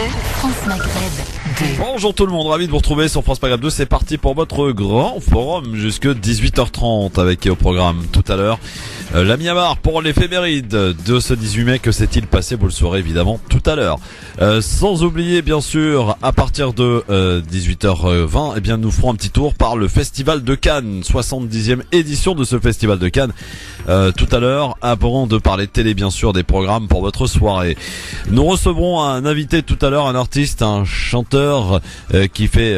France Maghreb 2. Bonjour tout le monde, ravi de vous retrouver sur France Maghreb 2. C'est parti pour votre grand forum jusque 18h30 avec au programme tout à l'heure la Myanmar pour l'éphéméride de ce 18 mai. Que s'est-il passé? Vous le saurez évidemment tout à l'heure. Sans oublier bien sûr à partir de 18h20, eh bien nous ferons un petit tour par le Festival de Cannes, 70e édition de ce Festival de Cannes. Tout à l'heure, avant de parler de télé bien sûr, des programmes pour votre soirée. Nous recevrons un invité tout à l'heure, un artiste, un chanteur qui fait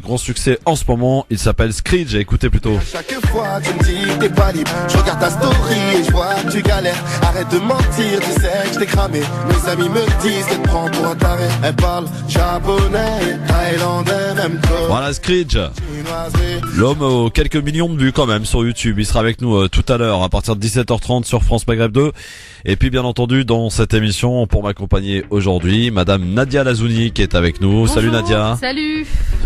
grand succès en ce moment. Il s'appelle Screech. Écoutez plutôt. Chaque fois tu me dis t'es pas libre, je regarde ta story et je vois que tu galères. Arrête de mentir, tu sais que je t'ai cramé. Mes amis me disent qu'elle te prend pour un taré. Elle parle japonais, thaïlandais, même toi. Voilà Screech, l'homme aux quelques millions de vues quand même sur YouTube. Il sera avec nous tout à l'heure à partir de 17h30 sur France Maghreb 2. Et puis bien entendu dans cette émission pour m'accompagner aujourd'hui, Madame Nadia Lazouni qui est avec nous. Bonjour. Salut Nadia. Salut.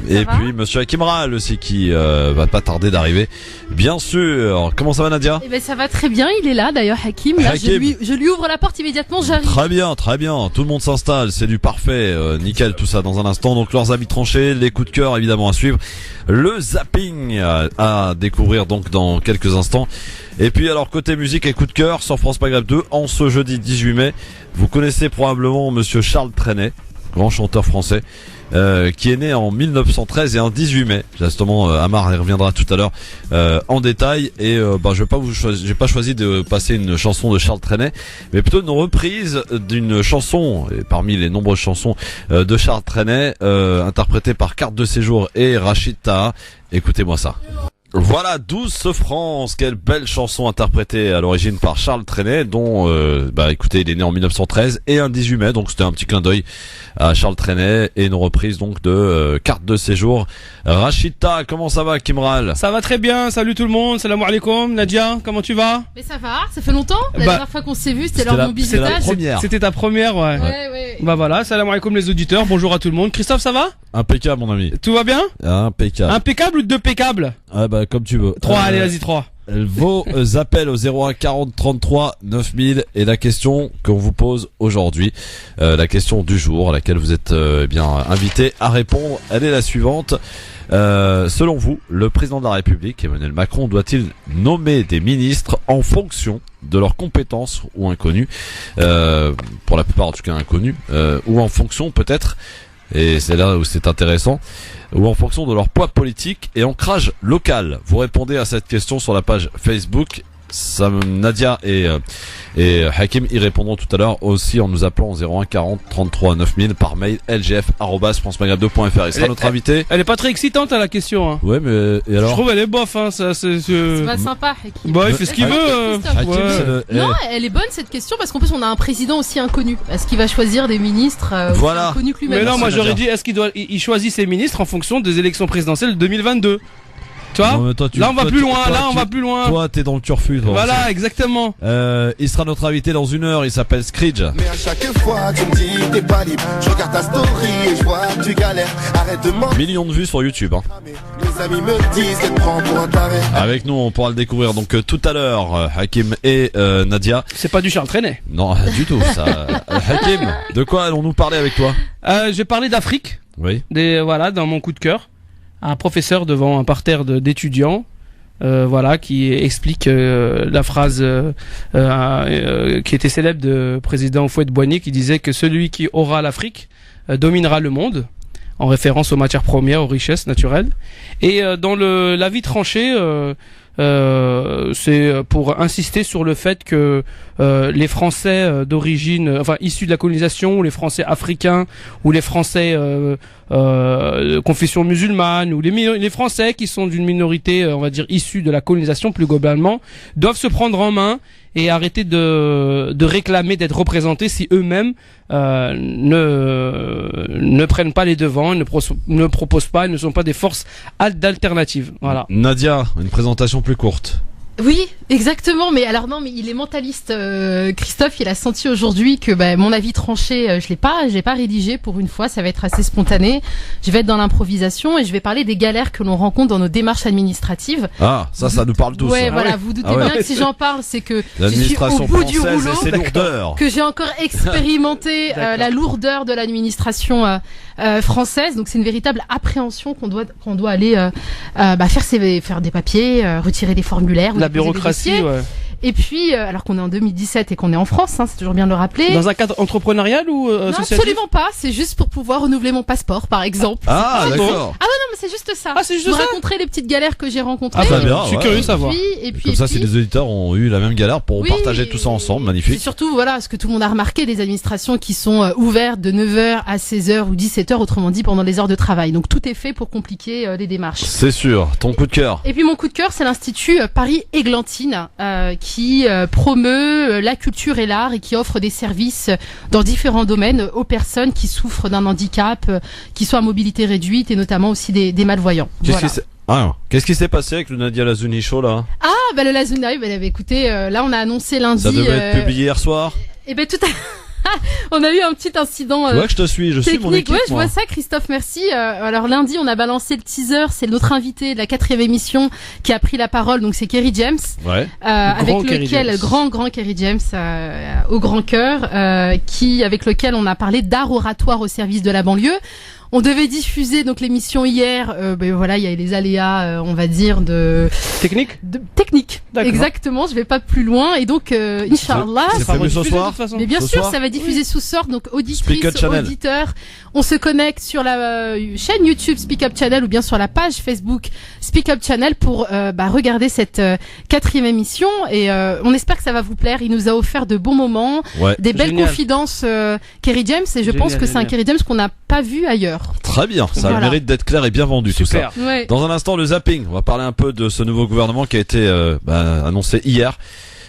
Et puis Monsieur Hakim Ral aussi qui va pas tarder d'arriver. Bien sûr. Comment ça va Nadia? Eh ben ça va très bien, il est là d'ailleurs Hakim. Là, Hakim. je lui ouvre la porte immédiatement, j'arrive. Très bien, très bien. Tout le monde s'installe, c'est du parfait. Nickel tout ça dans un instant. Donc leurs avis tranchés, les coups de cœur évidemment à suivre. Le zapping à découvrir donc dans quelques instants. Et puis alors côté musique et coup de cœur sur France Maghreb 2 en ce jeudi 18 mai, vous connaissez probablement Monsieur Charles Trenet, grand chanteur français, qui est né en 1913 et un 18 mai. Justement, Amar y reviendra tout à l'heure en détail. Et j'ai pas choisi de passer une chanson de Charles Trenet, mais plutôt une reprise d'une chanson, et parmi les nombreuses chansons de Charles Trenet, interprétée par Carte de Séjour et Rachid Taha. Écoutez-moi ça. Voilà, Douce France, quelle belle chanson interprétée à l'origine par Charles Trenet, dont, écoutez, il est né en 1913 et un 18 mai, donc c'était un petit clin d'œil à Charles Trenet et une reprise donc de Carte de Séjour. Rachida, comment ça va, Kimral? Ça va très bien, salut tout le monde, salam alaikum, Nadia, comment tu vas? Mais ça va, ça fait longtemps. La dernière fois qu'on s'est vu, c'était lors de mon C'est la bisutage. première. C'était ta première, ouais. Ouais. Bah voilà, salam alaikum les auditeurs, bonjour à tout le monde. Christophe, ça va? Impeccable, mon ami. Tout va bien? Impeccable. Impeccable ou deux pécables? Ah bah, comme tu veux. 3, allez vas-y 3. Vos appels au 01 40 33 9000 et la question qu'on vous pose aujourd'hui, la question du jour à laquelle vous êtes invité à répondre, elle est la suivante. Selon vous, le président de la République, Emmanuel Macron, doit-il nommer des ministres en fonction de leurs compétences ou inconnues, pour la plupart en tout cas inconnues, ou en fonction peut-être, et c'est là où c'est intéressant, ou en fonction de leur poids politique et ancrage local? Vous répondez à cette question sur la page Facebook. Nadia et Hakim y répondront tout à l'heure aussi en nous appelant au 01 40 33 9000 par mail lgf@francemaghreb2.fr. Il sera notre invité. Elle est pas très excitante à la question, hein. Ouais, mais et alors? Je trouve elle est bof, hein, ça c'est... C'est pas sympa, Hakim. Bah il fait ce qu'il veut. Hakim, Ouais. c'est le... Non, elle est bonne cette question parce qu'en plus on a un président aussi inconnu. Est-ce qu'il va choisir des ministres aussi Voilà. inconnus que lui-même? Mais non, moi Nadia. j'aurais dit, est-ce il choisit ses ministres en fonction des élections présidentielles 2022? Tu vois? Non, mais toi, Là on va plus loin, Toi, t'es dans le turfu, toi. Voilà, exactement. Il sera notre invité dans une heure. Il s'appelle Screech. Mais à chaque fois tu me dis t'es pas libre, je regarde ta story et je vois que tu galères. Arrête de mentir, Millions de vues sur YouTube, hein. mes amis me disent qu'elle te prend pour un taré. Avec nous, on pourra le découvrir donc tout à l'heure, Hakim et Nadia. C'est pas du Charles Trenet. Non, du tout. Ça. Hakim, de quoi allons-nous parler avec toi? J'ai parlé d'Afrique, Oui. dans mon coup de cœur. Un professeur devant un parterre d'étudiants, qui explique la phrase qui était célèbre de président Houphouët-Boigny qui disait que celui qui aura l'Afrique dominera le monde, en référence aux matières premières, aux richesses naturelles. Et dans l'avis tranché, c'est pour insister sur le fait que les Français d'origine, issus de la colonisation, ou les Français africains, ou les Français de confession musulmane, ou les Français qui sont d'une minorité, on va dire, issue de la colonisation plus globalement, doivent se prendre en main et arrêter de réclamer d'être représentés si eux-mêmes ne prennent pas les devants, ne proposent pas, ne sont pas des forces d'alternatives. Voilà. Nadia, une présentation plus courte. Oui, exactement. Mais alors non, mais il est mentaliste. Christophe, il a senti aujourd'hui que mon avis tranché, je l'ai pas rédigé pour une fois. Ça va être assez spontané. Je vais être dans l'improvisation et je vais parler des galères que l'on rencontre dans nos démarches administratives. Ah, ça nous parle tous. Ouais, hein. voilà. Vous doutez bien que si j'en parle, c'est que je suis au L'administration bout du française rouleau. et ses lourdeurs. Que j'ai encore expérimenté la lourdeur de l'administration française. Donc c'est une véritable appréhension qu'on doit aller faire des papiers, retirer des formulaires, La bureaucratie, ouais. Et puis alors qu'on est en 2017 et qu'on est en France, c'est toujours bien de le rappeler. Dans un cadre entrepreneurial ou Non, associatif? absolument pas. C'est juste pour pouvoir renouveler mon passeport, par exemple. Ah, Ah, d'accord. Non, mais c'est juste ça. Ah, c'est juste je vous ça. raconterai les petites galères que j'ai rencontrées. Ah, très bien. Je suis ouais. curieux de savoir. Et puis, Comme ça, si les auditeurs ont eu la même galère pour Oui, partager tout ça ensemble, C'est magnifique. surtout, voilà, ce que tout le monde a remarqué, des administrations qui sont ouvertes de 9h à 16h ou 17h, autrement dit, pendant les heures de travail. Donc, tout est fait pour compliquer les démarches. C'est sûr. Ton coup de cœur. Et puis, mon coup de cœur, c'est l'Institut Paris-Églantine, qui promeut la culture et l'art et qui offre des services dans différents domaines aux personnes qui souffrent d'un handicap, qui sont à mobilité réduite et notamment aussi des malvoyants. Voilà. Qu'est-ce qui s'est passé avec le Nadia Lazouni Show, là? Le Lazuna, écoutez, là, on a annoncé lundi. Ça devait être publié hier soir. On a eu un petit incident Tu vois que je te suis, je suis mon technique. équipe. Ouais, je moi. vois ça, Christophe, merci. Alors lundi, on a balancé le teaser. C'est notre invité de la 4e émission qui a pris la parole. Donc c'est Kerry James, Ouais. avec Kerry lequel James. grand Kerry James au grand cœur, avec lequel on a parlé d'art oratoire au service de la banlieue. On devait diffuser donc l'émission hier. Voilà, il y a les aléas, on va dire Technique? technique. D'accord. Exactement. Je vais pas plus loin. Et donc, Inch'Allah. C'est Ça prévu ce rediffuse, soir de toute façon. Mais bien Ce sûr, soir ça va diffuser sous sorte, donc Speak auditrices, Up Channel. auditeurs. On se connecte sur la chaîne YouTube Speak Up Channel ou bien sur la page Facebook Speak Up Channel pour regarder cette 4e émission. Et on espère que ça va vous plaire. Il nous a offert de bons moments, Ouais. des belles Génial. confidences, Kerry James. Et je Génial, pense que c'est un génial. Kerry James qu'on n'a pas vu ailleurs. Très bien. Ça a le Voilà. mérite d'être clair et bien vendu, tout ça. Super. Ouais. Dans un instant, le zapping. On va parler un peu de ce nouveau gouvernement qui a été annoncé hier.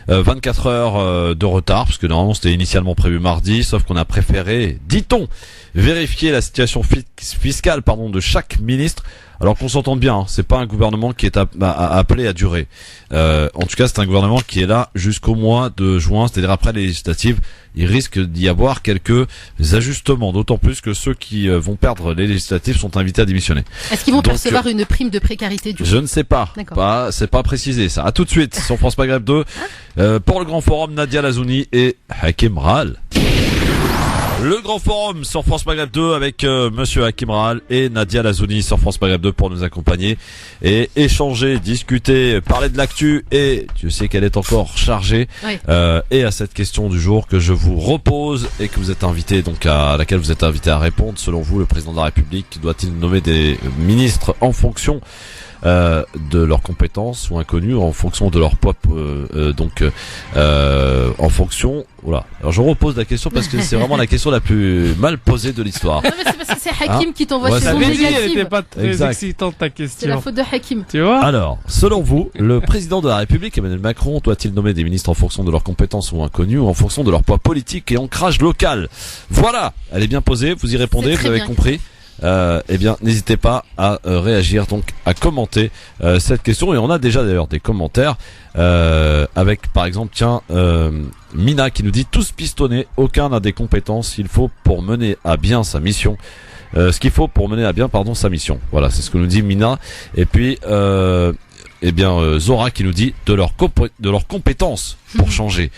24 heures de retard, parce que normalement c'était initialement prévu mardi, sauf qu'on a préféré, dit-on, vérifier la situation fiscale de chaque ministre. Alors qu'on s'entende bien, hein, c'est pas un gouvernement qui est appelé à durer. En tout cas, c'est un gouvernement qui est là jusqu'au mois de juin, c'est-à-dire après les législatives. Il risque d'y avoir quelques ajustements, d'autant plus que ceux qui vont perdre les législatives sont invités à démissionner. Est-ce qu'ils vont Donc, percevoir une prime de précarité du coup? Je ne sais pas. D'accord. C'est pas précisé ça. À tout de suite sur France Maghreb 2 pour le grand forum Nadia Lazouni et Hakim Ral. Le grand forum sur France Maghreb 2 avec monsieur Hakim Ral et Nadia Lazouni sur France Maghreb 2 pour nous accompagner et échanger, discuter, parler de l'actu et tu sais qu'elle est encore chargée Oui. et à cette question du jour que je vous repose et que vous êtes invité à laquelle vous êtes invité à répondre. Selon vous, le président de la République doit-il nommer des ministres en fonction de leurs compétences ou inconnus en fonction de leur poids en fonction voilà. Alors je repose la question parce que c'est vraiment la question la plus mal posée de l'histoire. Non, mais c'est parce que c'est Hakim qui t'envoie Ouais, chez ça son veut J'avais dit, elle négative. était pas très Exact. excitante ta C'est la question. faute de Hakim. Tu vois? Alors, selon vous, le président de la République, Emmanuel Macron, doit-il nommer des ministres en fonction de leurs compétences ou inconnus ou en fonction de leur poids politique et ancrage local? Voilà, elle est bien posée, vous y répondez, C'est vous très avez bien. compris. Eh bien, n'hésitez pas à réagir, donc à commenter cette question. Et on a déjà d'ailleurs des commentaires avec, par exemple, Mina qui nous dit tous pistonnés, aucun n'a des compétences. Il faut pour mener à bien sa mission. Ce qu'il faut pour mener à bien, sa mission. Voilà, c'est ce que nous dit Mina. Et puis, Zora qui nous dit de leurs compétences pour changer.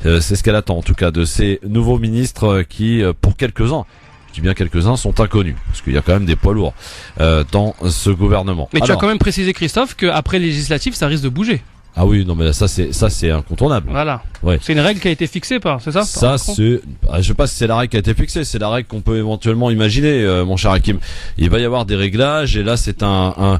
C'est ce qu'elle attend en tout cas de ces nouveaux ministres qui, pour quelques-uns, je dis bien quelques-uns, sont inconnus parce qu'il y a quand même des poids lourds dans ce gouvernement. Mais tu as Alors, quand même précisé, Christophe, qu'après législative, ça risque de bouger. ah oui, non mais ça c'est incontournable. Voilà. Ouais. C'est une règle qui a été fixée c'est ça? Ça c'est, je sais pas si c'est la règle qui a été fixée, c'est la règle qu'on peut éventuellement imaginer, mon cher Hakim. Il va y avoir des réglages et là c'est un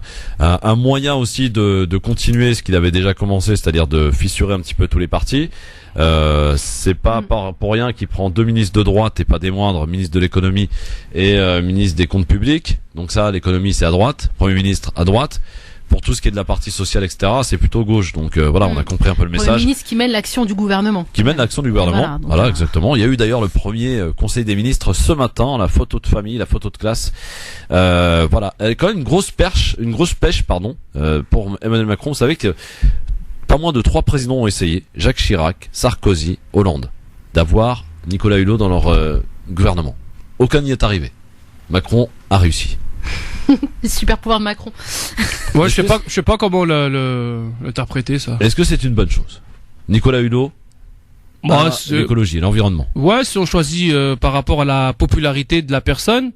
moyen aussi de continuer ce qu'il avait déjà commencé, c'est-à-dire de fissurer un petit peu tous les partis. C'est pas pour rien qu'il prend 2 ministres de droite et pas des moindres, ministre de l'économie et ministre des comptes publics. Donc ça, l'économie c'est à droite, Premier ministre à droite. Pour tout ce qui est de la partie sociale, etc., c'est plutôt gauche. Donc voilà, on a compris un peu le Pour le message. ministre qui mène l'action du gouvernement. Qui mène l'action du gouvernement. Voilà, donc, exactement. Il y a eu d'ailleurs le premier conseil des ministres ce matin, la photo de famille, la photo de classe. Voilà, elle est quand même une grosse pêche, pour Emmanuel Macron. Vous savez que pas moins de 3 présidents ont essayé, Jacques Chirac, Sarkozy, Hollande, d'avoir Nicolas Hulot dans leur gouvernement. Aucun n'y est arrivé. Macron a réussi. Les super pouvoirs de Macron. Ouais, je sais pas comment l'interpréter ça. Est-ce que c'est une bonne chose? Nicolas Hulot, l'écologie, l'environnement. Ouais, si on choisit par rapport à la popularité de la personne,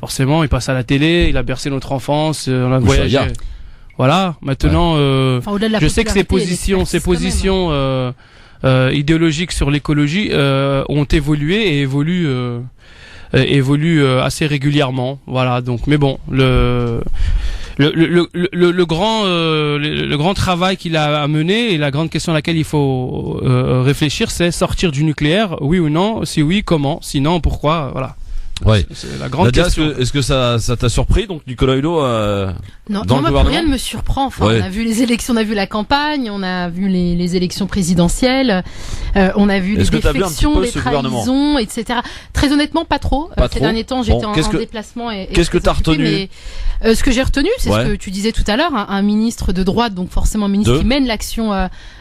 forcément, il passe à la télé, il a bercé notre enfance, on a voyagé. Voilà. Maintenant, je sais que ses positions idéologiques sur l'écologie ont évolué et évoluent assez régulièrement. Voilà. Donc, mais bon, le grand travail qu'il a à mener et la grande question à laquelle il faut réfléchir, c'est sortir du nucléaire, oui ou non? Si oui, comment? Sinon, pourquoi? Voilà. Ouais. C'est la grande Nadia, question. est-ce que ça t'a surpris, donc, Nicolas Hulot, Non, dans le moi, gouvernement? rien ne me surprend. Enfin, Ouais. on a vu les élections, on a vu la campagne, on a vu les élections présidentielles, on a vu les Est-ce que t'as vu un petit défections, peu les ce gouvernement? trahisons, etc. Très honnêtement, pas trop. Pas Ces trop. derniers temps, j'étais Bon, en qu'est-ce que- déplacement et qu'est-ce que très t'as occupée, retenu? mais, ce que j'ai retenu, c'est Ouais. ce que tu disais tout à l'heure, un ministre de droite, donc forcément un ministre De qui mène l'action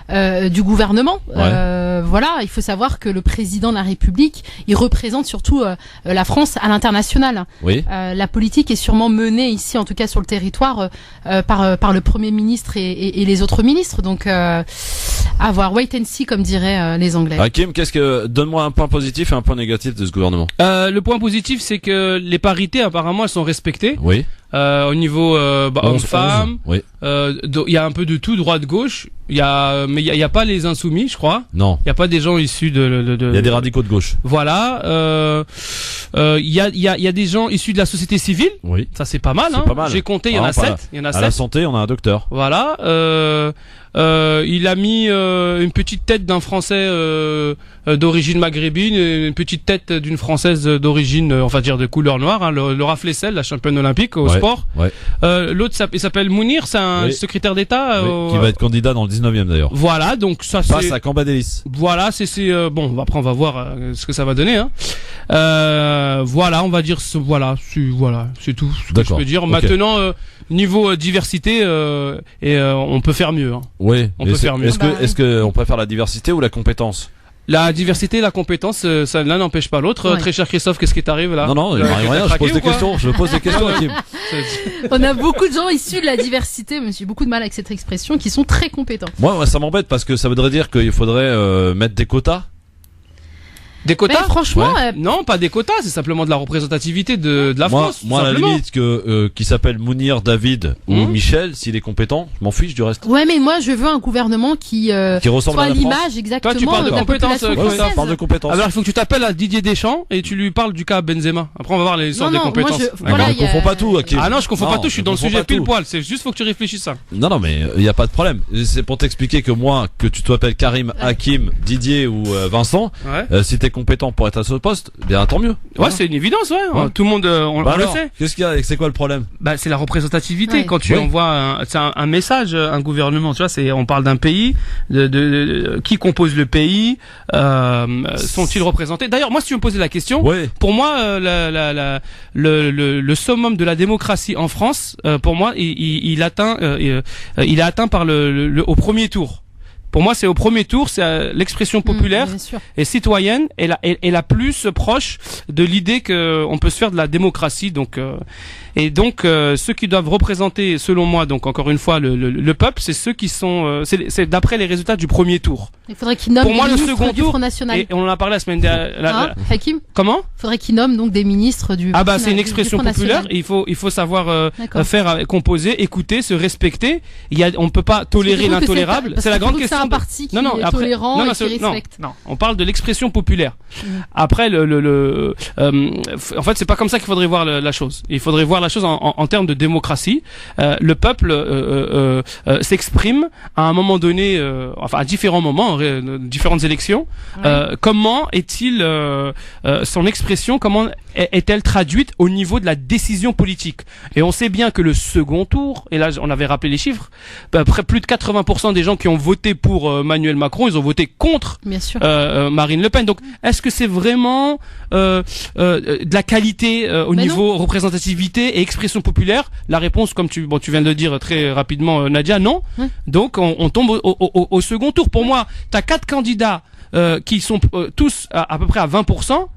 du gouvernement. Ouais. Voilà, il faut savoir que le président de la République, il représente surtout la France à l'international. Oui. La politique est sûrement menée ici, en tout cas sur le territoire, par le Premier ministre et les autres ministres. Donc, à voir, wait and see, comme diraient les Anglais. Hakim, donne-moi un point positif et un point négatif de ce gouvernement. Le point positif, c'est que les parités, apparemment, elles sont respectées. Oui. Au niveau 11, homme-femme, 11. Oui. il y a un peu de tout, droite-gauche. Mais il y a pas les insoumis, je crois. Non. Il y a pas des gens issus de. Il y a des radicaux de gauche. Voilà. Il y a des gens issus de la société civile. Oui. Ça c'est pas mal. C'est Hein. pas mal. J'ai compté, il y en Ah, a pas 7. Il y en a À la 7. santé, on a un docteur. Voilà. Il a mis une petite tête d'un Français d'origine maghrébine, et une petite tête d'une Française d'origine, enfin dire de couleur noire, hein, Laura Flessel, la championne olympique au Ouais, sport. ouais. L'autre, il s'appelle Mounir, c'est un Oui. secrétaire d'État. Oui, qui va être candidat dans le 19e d'ailleurs. Voilà, donc ça Face c'est. à Cambadélis. Voilà, c'est bon. Après, on va voir ce que ça va donner. Hein. Voilà, on va dire voilà, c'est tout ce que je D'accord, peux dire. ok. Maintenant, niveau diversité, on peut faire mieux. Hein. Oui. On peut faire mieux. Est-ce que on préfère la diversité ou la compétence? La diversité, la compétence, ça l'un n'empêche pas l'autre. Ouais. Très cher Christophe, qu'est-ce qui t'arrive là? Non, il T'as m'arrive rien. Je craqué pose ou des quoi questions. Je pose des questions, Hakim. On a beaucoup de gens issus de la diversité, mais j'ai beaucoup de mal avec cette expression, qui sont très compétents. Moi, ça m'embête parce que ça voudrait dire qu'il faudrait mettre des quotas. Des quotas? Mais franchement, Non, pas des quotas, c'est simplement de la représentativité de la France. Moi, à la simplement. limite, qui s'appelle Mounir, David ou Michel, s'il est compétent, je m'en fiche du reste. ouais, mais moi, je veux un gouvernement qui ressemble soit à la l'image France. exactement Toi, tu parles de la compétences, population ouais, Ouais, française. ça parle de compétences. Alors, il faut que tu t'appelles à Didier Deschamps et tu lui parles du cas Benzema. Après, on va voir les sortes Non, des non, moi, compétences. je- D'accord. voilà, ne il y a- confonds pas tout, Hakim. Ah non, je confonds pas Non, tout, je suis dans le confonds sujet pas pile tout. poil. C'est juste, faut que tu réfléchisses ça. Non, mais il n'y a pas de problème. C'est pour t'expliquer que moi, que tu t'appelles Karim, Hakim, Didier ou Vincent, Ouais. si t'es compétent pour être à ce poste, bien tant mieux. Ouais, Voilà. c'est une évidence, ouais. Ouais. Tout le monde, on Bah le alors, sait. qu'est-ce qu'il y a? C'est quoi le problème? Bah, c'est la représentativité. Ouais. Quand tu Ouais. envoies un message, un gouvernement, tu vois, on parle d'un pays, de qui compose le pays, sont-ils représentés? D'ailleurs, moi, si tu me posais la question, Ouais. pour moi, le summum de la démocratie en France, pour moi, il est atteint par au premier tour. Pour moi, c'est au premier tour, c'est l'expression populaire Bien sûr. et citoyenne est la plus proche de l'idée que on peut se faire de la démocratie. Donc, ceux qui doivent représenter, selon moi, donc encore une fois, le peuple, c'est ceux qui sont, c'est d'après les résultats du premier tour. Il faudrait qu'il nomme Pour des moi, le ministres second du tour, Front National. Et on en a parlé la semaine dernière. Hein, Hakim, Comment? faudrait qu'il nomme donc des ministres du. Ah bah c'est une du expression Front populaire. National. Et il faut savoir D'accord. faire composer, écouter, se respecter. On peut pas tolérer Parce que je trouve que l'intolérable. parce C'est la que je grande trouve que question. C'est un parti qui Non, non, est après- tolérant non, et qui non, respecte. non, on parle de l'expression populaire. Mhm. Après, en fait, c'est pas comme ça qu'il faudrait voir la chose. Il faudrait voir la chose en termes de démocratie. Le peuple s'exprime à un moment donné, enfin à différents moments, différentes élections. Ouais. Comment est-il son expression? Comment est-elle traduite au niveau de la décision politique? Et on sait bien que le second tour, et là on avait rappelé les chiffres, à peu près plus de 80% des gens qui ont voté pour pour Emmanuel Macron, ils ont voté contre Bien sûr. Marine Le Pen. Donc, est-ce que c'est vraiment de la qualité au Mais niveau représentativité et expression populaire? La réponse, comme tu viens de le dire très rapidement, Nadia, non. Ouais. Donc, on tombe au second tour. Pour moi, t'as 4 candidats qui sont tous à peu près à 20%.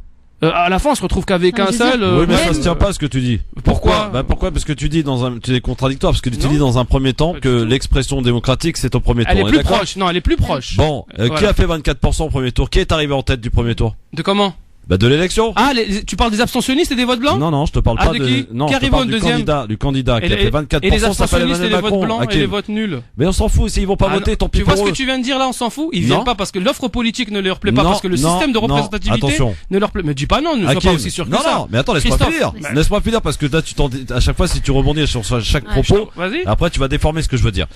À la fin, on se retrouve qu'avec Ah, un je veux seul. dire, Oui, mais ça même- se tient pas ce que tu dis. Pourquoi Pourquoi? Parce que tu dis tu es contradictoire, parce que tu Non. dis dans un premier temps Pas que du tout. l'expression démocratique c'est au premier tour. Elle est On plus d'accord proche. Non, elle est plus proche. Bon, qui Voilà. a fait 24% au premier tour? Qui est arrivé en tête du premier tour? De comment? Bah de l'élection. Ah, tu parles des abstentionnistes et des votes blancs? Non, je te parle Ah, pas de de qui non, Qui je te arrive parle au du deuxième candidat qui a fait 24%, et les ça s'appelle abstentionnistes et Emmanuel les votes Macron. blancs et les votes nuls. Mais on s'en fout, s'ils vont pas Ah voter, non, tant pis tu vois pour ce eux. que tu viens de dire là, on s'en fout. Ils Non. viennent pas parce que l'offre politique ne leur plaît pas, Non, parce que le non, système de non, représentativité attention. ne leur plaît. Mais dis pas non, ne sois Hakim. pas aussi sûr que non, ça. non, mais attends, laisse-moi Christophe, finir. bah- Laisse-moi finir parce que là, à chaque fois, si tu rebondis sur chaque Ouais, propos, Vas-y. après, tu vas déformer ce que je veux dire.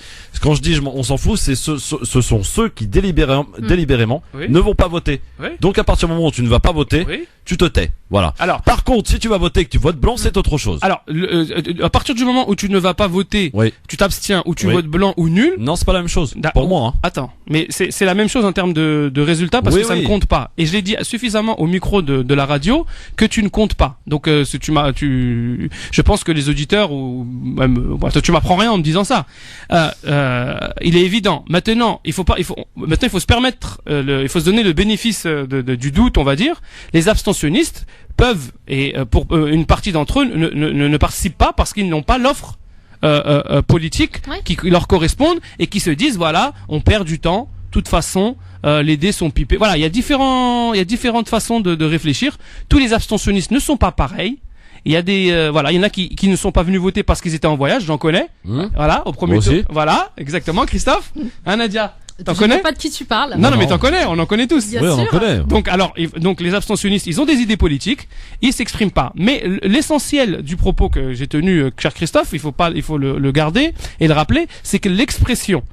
Quand je dis on s'en fout, c'est ce sont ceux qui délibérément Oui. ne vont pas voter. Oui. Donc, à partir du moment où tu ne vas pas voter, Oui. tu te tais. Voilà. Alors, Par contre, si tu vas voter et que tu votes blanc, c'est autre chose. à partir du moment où tu ne vas pas voter, Oui. tu t'abstiens ou tu Oui. votes blanc ou nul. Non, c'est pas la même chose. Pour moi, hein. Attends, mais c'est la même chose en termes de résultats parce Oui, que ça oui. ne compte pas. Et je l'ai dit suffisamment au micro de la radio que tu ne comptes pas. Donc si je pense que les auditeurs ou même tu m'apprends rien en me disant ça. Il est évident. Maintenant, il faut se permettre, il faut se donner le bénéfice du doute, on va dire. Les abstentionnistes peuvent pour une partie d'entre eux ne participent pas parce qu'ils n'ont pas l'offre politique Ouais. qui leur correspondent et qui se disent voilà, on perd du temps. De toute façon, les dés sont pipés. Voilà, il y a différentes façons de réfléchir. Tous les abstentionnistes ne sont pas pareils. Il y a il y en a qui ne sont pas venus voter parce qu'ils étaient en voyage, j'en connais. Voilà, au premier Moi tour. aussi. Voilà, exactement, Christophe. Hein, Nadia? T'en Je connais? sais pas de qui tu parles. Non, mais Non. t'en connais, on en connaît tous. Bien Oui, on en sûr. connaît. Donc les abstentionnistes, ils ont des idées politiques, ils s'expriment pas. Mais l'essentiel du propos que j'ai tenu, cher Christophe, il faut le garder et le rappeler, c'est que l'expression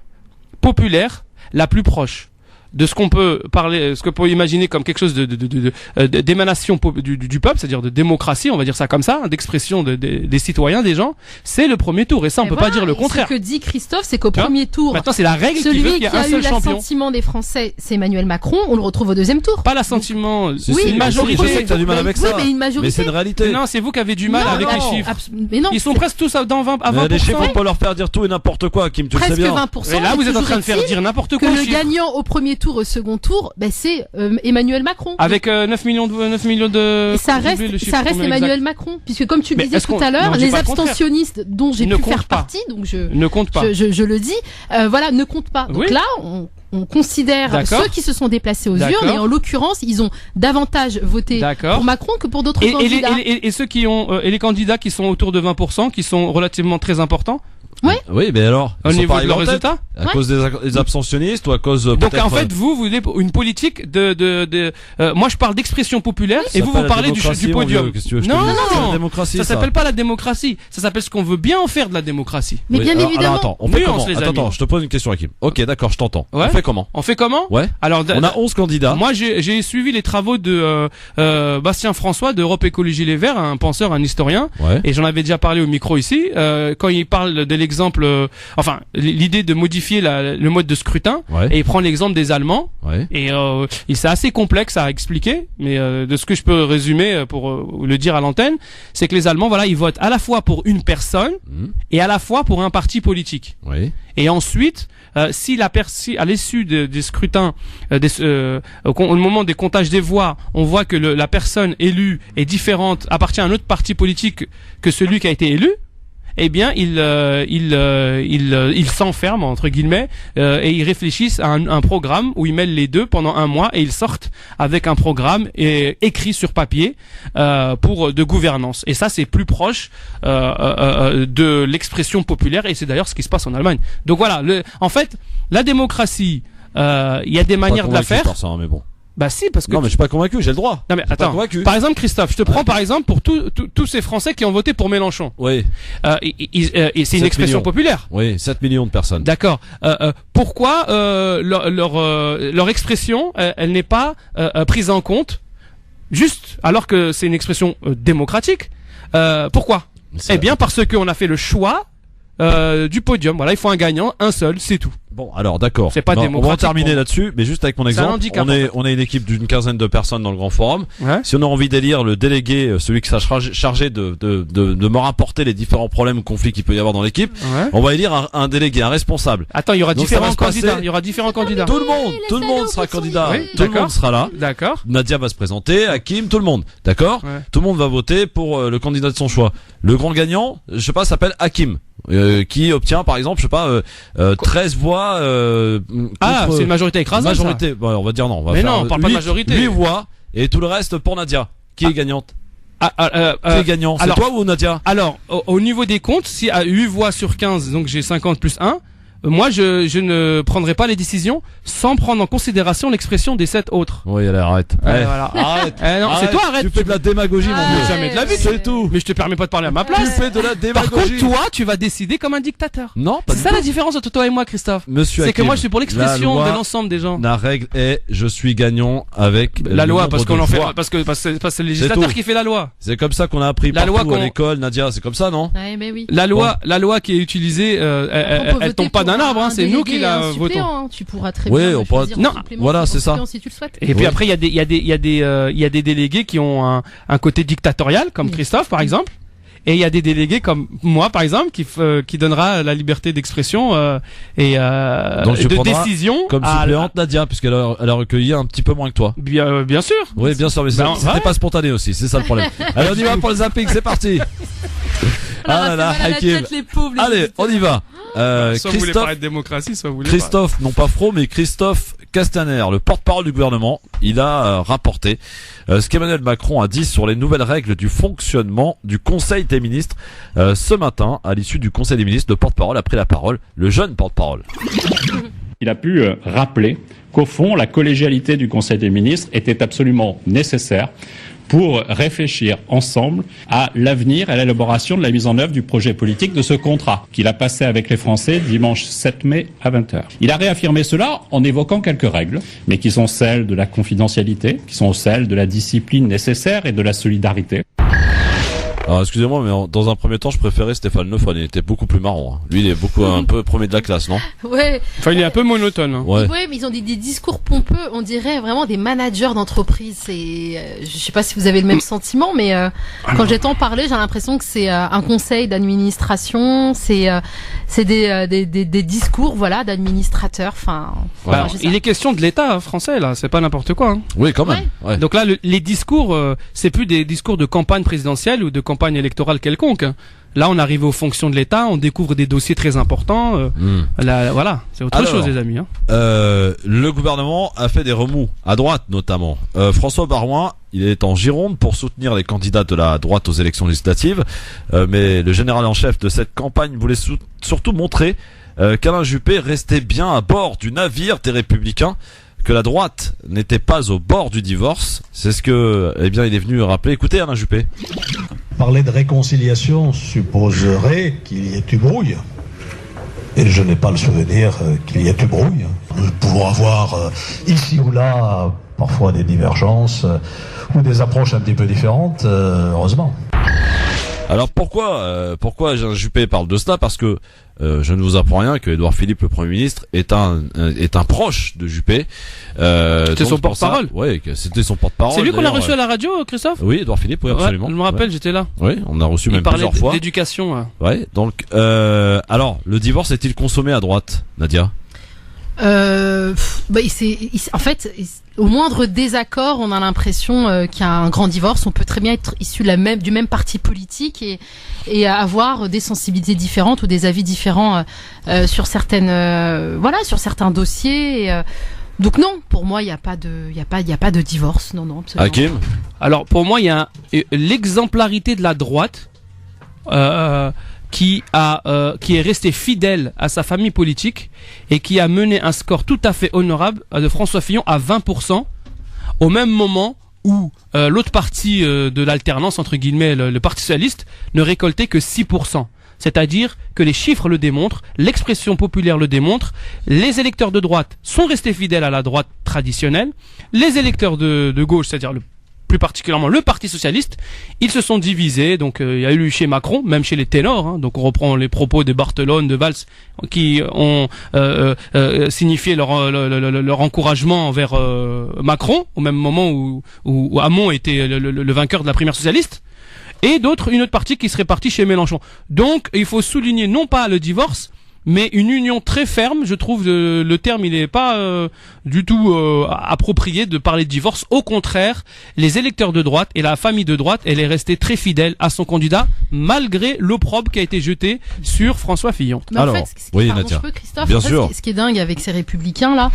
populaire la plus proche de ce qu'on peut parler, ce qu'on peut imaginer comme quelque chose d'émanation du peuple, c'est-à-dire de démocratie, on va dire ça comme ça, d'expression des citoyens, des gens, c'est le premier tour. Et ça, on peut pas dire le contraire. Ce que dit Christophe, c'est qu'au Tu vois, premier tour, Maintenant, c'est la règle qui celui veut qu'il qui y ait un a eu seul champion. l'assentiment des Français, c'est Emmanuel Macron. On le retrouve au deuxième tour. Pas l'assentiment, Si, c'est si, une mais majorité. je sais que t'as du mal avec oui, ça. mais une majorité. Mais c'est une réalité. Non, c'est vous qui avez du mal Non, avec non, les chiffres. Mais non, Ils sont presque tous à 20%. Mais les chiffres, Ouais. faut pas leur faire dire tout et n'importe quoi, Kim, tu le sais presque bien. 20%. Et là, mais vous êtes en toujours train de faire est-il dire n'importe que quoi. aux le chiffres. gagnant au premier tour, au second tour, c'est Emmanuel Macron. Avec 9 millions de. Et ça j'ai oublié le reste, chiffre ça reste combien Emmanuel exact. Macron, puisque comme tu le Mais disais est-ce tout qu'on- à l'heure, non, je dis les pas le contraire. abstentionnistes dont j'ai Ne pu comptent faire pas. partie, donc Ne compte pas. je le dis, voilà, ne compte pas. Donc Oui. là, on considère D'accord. ceux qui se sont déplacés aux D'accord. urnes, et en l'occurrence, ils ont davantage voté D'accord. pour Macron que pour d'autres Et candidats. et ceux qui ont et les candidats qui sont autour de 20%, qui sont relativement très importants Oui, mais alors, au ils sont niveau pas de leurs arrivés en tête résultats. à cause des abstentionnistes ou à cause Donc peut-être, en fait, vous voulez une politique moi je parle d'expression populaire ça et vous s'appelle la parlez démocratie, du mon podium. vieux, qu'est-ce que tu veux que je te Non, dise C'est non, la démocratie, ça s'appelle pas la démocratie, ça s'appelle ce qu'on veut bien en faire de la démocratie. Mais Oui, bien alors, évidemment. attends, on fait Nuance, comment les amis. Attends, je te pose une question, Hakim. Ok, d'accord, je t'entends. Ouais. On fait comment On fait comment? Ouais. Alors On a 11 candidats. moi j'ai suivi les travaux de Bastien François d'Europe Écologie Les Verts, un penseur, un historien. Ouais. Et j'en avais déjà parlé au micro ici, quand il parle de l'exemple, l'idée de modifier le mode de scrutin, Ouais. et il prend l'exemple des Allemands, Ouais. et c'est assez complexe à expliquer, mais de ce que je peux résumer pour le dire à l'antenne, c'est que les Allemands, voilà, ils votent à la fois pour une personne Mhm. et à la fois pour un parti politique. Oui. Et ensuite, si à l'issue des scrutins, au moment des comptages des voix, on voit que la personne élue est différente, appartient à un autre parti politique que celui qui a été élu, eh bien, ils s'enferment entre guillemets et ils réfléchissent à un programme où ils mêlent les deux pendant un mois et ils sortent avec un programme écrit sur papier de gouvernance. Et ça, c'est plus proche de l'expression populaire et c'est d'ailleurs ce qui se passe en Allemagne. Donc voilà, en fait, la démocratie, il y a des manières de la faire. Par ça, hein, mais bon. Bah si, parce que Non, mais je suis pas convaincu, j'ai le droit. non mais Je suis pas attends. convaincu. Par exemple, Christophe, je te prends par exemple pour tous ces Français qui ont voté pour Mélenchon. Oui. Et c'est une 7 expression millions. populaire. Oui, 7 millions de personnes. D'accord. Pourquoi leur expression, elle n'est pas prise en compte, juste alors que c'est une expression démocratique? Pourquoi? C'est- Eh bien, parce qu'on a fait le choix du podium. Voilà, il faut un gagnant, un seul, c'est tout. Bon, alors d'accord. C'est pas on va en démocratique terminer pour- là-dessus, mais juste avec mon exemple, handicap, on est une équipe d'une quinzaine de personnes dans le grand forum. Ouais. Si on a envie d'élire le délégué, celui qui sera chargé de me rapporter les différents problèmes ou conflits qu'il peut y avoir dans l'équipe, Ouais. on va élire un délégué, un responsable. Attends, il y aura Donc, ça va différents se passer- candidats. Il y aura différents candidats. Tout le monde sera candidat. Oui, Tout le d'accord. monde sera là. D'accord. Nadia va se présenter, Hakim, tout le monde, d'accord? Ouais. Tout le monde va voter pour le candidat de son choix. Le grand gagnant, je sais pas, s'appelle Hakim, qui obtient par exemple, je sais pas, 13 voix. Ah, contre- c'est une majorité écrasante. ça. majorité. Bon, on va dire non. On va Mais faire, non, on parle pas de majorité. 8 voix et tout le reste pour Nadia. Qui est gagnante? Qui est gagnant? C'est alors- toi ou Nadia? Alors, au niveau des comptes, si à 8 voix sur 15, donc j'ai 50 plus 1, moi je ne prendrai pas les décisions sans prendre en considération l'expression des 7 autres. Oui, allez, arrête. Voilà. Arrête. Non, c'est Arrête. toi, arrête. Tu fais de la démagogie, mon Ah, vieux. jamais de la vie, C'est tout. Mais je te permets pas de parler à ma Tu place. fais de la Par contre, démagogie. toi, tu vas décider comme un dictateur. Non, pas C'est du ça tout. la différence entre toi et moi, Christophe. Monsieur C'est que Hakim, moi je suis pour l'expression la loi- de l'ensemble des gens. La règle est, je suis gagnant avec La le loi, nombre parce qu'on de en fait, voix. parce que c'est le législateur tout. qui fait la loi. C'est comme ça qu'on a appris La partout loi à qu'on- l'école, Nadia. C'est comme ça, non? Ouais, mais oui. La loi qui est utilisée, elle tombe pas d'un arbre, hein, c'est nous qui la votons. Tu pourras très Oui, bien on pourra- choisir Non, un supplément voilà, sur ton c'est ça. suppléant si tu le souhaites. Et puis Oui. après, il y a des délégués qui ont un côté dictatorial, comme Oui. Christophe, par exemple. Et il y a des délégués comme moi, par exemple, qui donnera la liberté d'expression et Donc tu de prendras décision Comme à suppléante, Nadia, puisqu'elle a recueilli un petit peu moins que toi. bien sûr. Oui, bien sûr, mais Ben, c'était ouais. pas spontané aussi, c'est ça le problème. Allez, on y va pour le zapping, c'est parti. Ah là là, Hakim. Allez, on y va. Soit vous voulez Christophe, parler de démocratie, soit vous voulez pas. Christophe, non pas Fro, mais Christophe Castaner, le porte-parole du gouvernement, il a rapporté ce qu'Emmanuel Macron a dit sur les nouvelles règles du fonctionnement du Conseil des ministres. Ce matin, à l'issue du Conseil des ministres, le porte-parole a pris la parole, le jeune porte-parole. Il a pu rappeler qu'au fond, la collégialité du Conseil des ministres était absolument nécessaire pour réfléchir ensemble à l'avenir et à l'élaboration de la mise en œuvre du projet politique de ce contrat qu'il a passé avec les Français dimanche 7 mai à 20h. Il a réaffirmé cela en évoquant quelques règles, mais qui sont celles de la confidentialité, qui sont celles de la discipline nécessaire et de la solidarité. Alors excusez-moi, mais dans un premier temps, je préférais Stéphane Le Foll, il était beaucoup plus marrant. Hein. Lui, il est beaucoup un peu premier de la classe, non? Ouais. Enfin, il est un peu monotone. Hein. Ouais. Ouais, mais ils ont des discours pompeux, on dirait vraiment des managers d'entreprise. Je sais pas si vous avez le même sentiment, mais quand j'entends parler, j'ai l'impression que c'est un conseil d'administration, c'est des discours, voilà, d'administrateurs. Enfin, Bah, j'ai ça. il est question de l'État français là, c'est pas n'importe quoi. Hein. Oui, quand même. Ouais. Donc là, les discours, c'est plus des discours de campagne présidentielle ou de campagne électorale quelconque. Hein. Là, on arrive aux fonctions de l'État, on découvre des dossiers très importants. Là, voilà, c'est autre Alors, chose, les amis. Hein. Le gouvernement a fait des remous, à droite notamment. François Baroin, il est en Gironde pour soutenir les candidats de la droite aux élections législatives. Mais le général en chef de cette campagne voulait surtout montrer qu'Alain Juppé restait bien à bord du navire des Républicains, que la droite n'était pas au bord du divorce. C'est ce que, eh bien, il est venu rappeler. Écoutez, Alain Juppé. Parler de réconciliation supposerait qu'il y ait eu brouille. Et je n'ai pas le souvenir qu'il y ait eu brouille. Nous pouvons avoir ici ou là parfois des divergences ou des approches un petit peu différentes, heureusement. Alors pourquoi Alain Juppé parle de cela? Parce que je ne vous apprends rien que Édouard Philippe, le Premier ministre, est un proche de Juppé. C'était son porte-parole. Oui, c'était son porte-parole. C'est lui qu'on a d'ailleurs, reçu à la radio, Christophe? Oui, Édouard Philippe, oui, absolument. Ouais, je me rappelle, j'étais là. Oui, on a reçu Il même parlait plusieurs fois. d'éducation. Hein. Ouais, donc alors le divorce est-il consommé à droite, Nadia? En fait, au moindre désaccord, on a l'impression qu'il y a un grand divorce. On peut très bien être issu du même parti politique et avoir des sensibilités différentes ou des avis différents sur sur certains dossiers. Donc non, pour moi, il y a pas de divorce. Non, absolument. Hakim? Alors, pour moi, il y a l'exemplarité de la droite qui est resté fidèle à sa famille politique et qui a mené un score tout à fait honorable de François Fillon à 20%, au même moment où l'autre parti de l'alternance, entre guillemets, le Parti socialiste, ne récoltait que 6%. C'est-à-dire que les chiffres le démontrent, l'expression populaire le démontre, les électeurs de droite sont restés fidèles à la droite traditionnelle, les électeurs de gauche, c'est-à-dire plus particulièrement le Parti socialiste, ils se sont divisés. Donc il y a eu chez Macron, même chez les ténors, hein, donc on reprend les propos de Barthelone, de Valls, qui ont signifié leur encouragement envers Macron, au même moment où Hamon était le vainqueur de la primaire socialiste, et une autre partie qui serait partie chez Mélenchon. Donc il faut souligner non pas le divorce, mais une union très ferme. Je trouve le terme il n'est pas du tout approprié de parler de divorce. Au contraire, les électeurs de droite et la famille de droite, elle est restée très fidèle à son candidat malgré l'opprobre qui a été jeté sur François Fillon. Mais en fait, Christophe, bien sûr. Ce qui est dingue avec ces républicains là,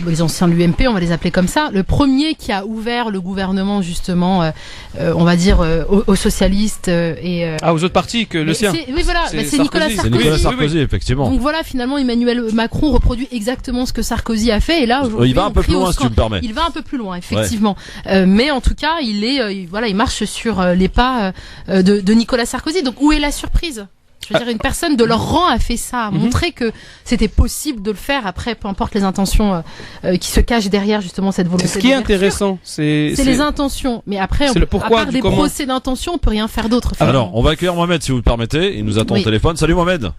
les anciens de l'UMP, on va les appeler comme ça, le premier qui a ouvert le gouvernement justement, on va dire aux socialistes et aux autres partis que le sien. Oui voilà, c'est Nicolas Sarkozy. Effectivement. Donc voilà, finalement, Emmanuel Macron reproduit exactement ce que Sarkozy a fait, et là aujourd'hui, il va un peu plus loin, si tu me permets. Il va un peu plus loin, effectivement. Mais en tout cas, il marche sur les pas de Nicolas Sarkozy. Donc où est la surprise ? Je veux dire, une personne de leur rang a fait ça, a montré que c'était possible de le faire. Après, peu importe les intentions qui se cachent derrière justement cette volonté. Ce qui est intéressant, c'est les intentions. Mais après, à part des procès d'intention, on peut rien faire d'autre. Alors, on va accueillir Mohamed, si vous le permettez. Il nous attend au téléphone. Salut Mohamed.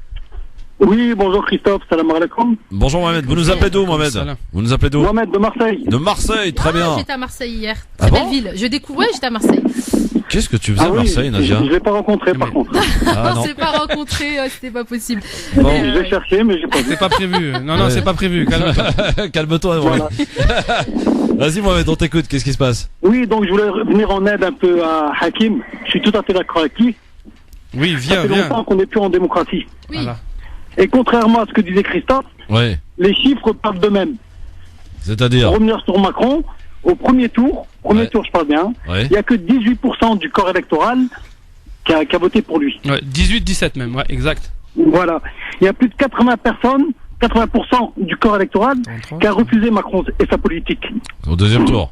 Oui, bonjour Christophe, salam alaikum. Bonjour Mohamed, vous nous appelez d'où Mohamed ? Vous nous appelez d'où ? Mohamed de Marseille. De Marseille, très bien. J'étais à Marseille hier, très belle ville. Je découvrais, j'étais à Marseille. Qu'est-ce que tu faisais à Marseille, Nadia ? Je l'ai pas rencontré par contre. Non, c'est pas rencontré, c'était pas possible. Bon, j'ai cherché, mais j'ai pas vu. C'est pas prévu. Non, c'est pas prévu. Calme-toi. Calme-toi, voilà. Vas-y Mohamed, on t'écoute, qu'est-ce qui se passe ? Oui, donc je voulais venir en aide un peu à Hakim. Je suis tout à fait d'accord avec lui. Oui, viens. Ça fait longtemps qu'on n'est plus en démocratie. Oui. Voilà. Et contrairement à ce que disait Christophe, les chiffres parlent d'eux-mêmes. C'est-à-dire ? Pour revenir sur Macron, au premier tour je parle bien, il n'y a que 18% du corps électoral qui a voté pour lui. 18-17 même, exact. Voilà. Il y a plus de 80% du corps électoral qui a refusé Macron et sa politique. Au deuxième tour ?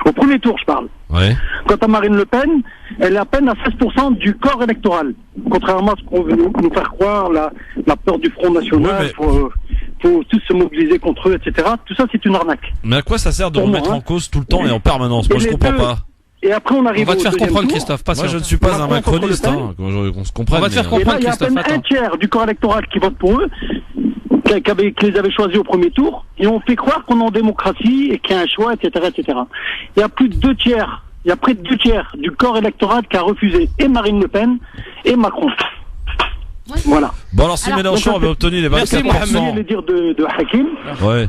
Au premier tour, je parle. Ouais. Quant à Marine Le Pen, elle est à peine à 16% du corps électoral. Contrairement à ce qu'on veut nous faire croire, la peur du Front National, faut tous se mobiliser contre eux, etc. Tout ça, c'est une arnaque. Mais à quoi ça sert de remettre en cause tout le temps et en permanence ? Moi, je comprends pas. Et après, on arrive va te faire comprendre, tour. Christophe. Moi, je ne suis pas un macroniste, qu'on se comprenne. On va te faire comprendre, Christophe. Il y a à peine un tiers du corps électoral qui vote pour eux, qui les avait choisis au premier tour, et on fait croire qu'on est en démocratie et qu'il y a un choix, etc., etc. Il y a plus de 2 tiers, il y a près de 2 tiers du corps électoral qui a refusé et Marine Le Pen et Macron. Voilà. Bon, alors si Mélenchon avait obtenu les 24%. Merci les dire de Hakim.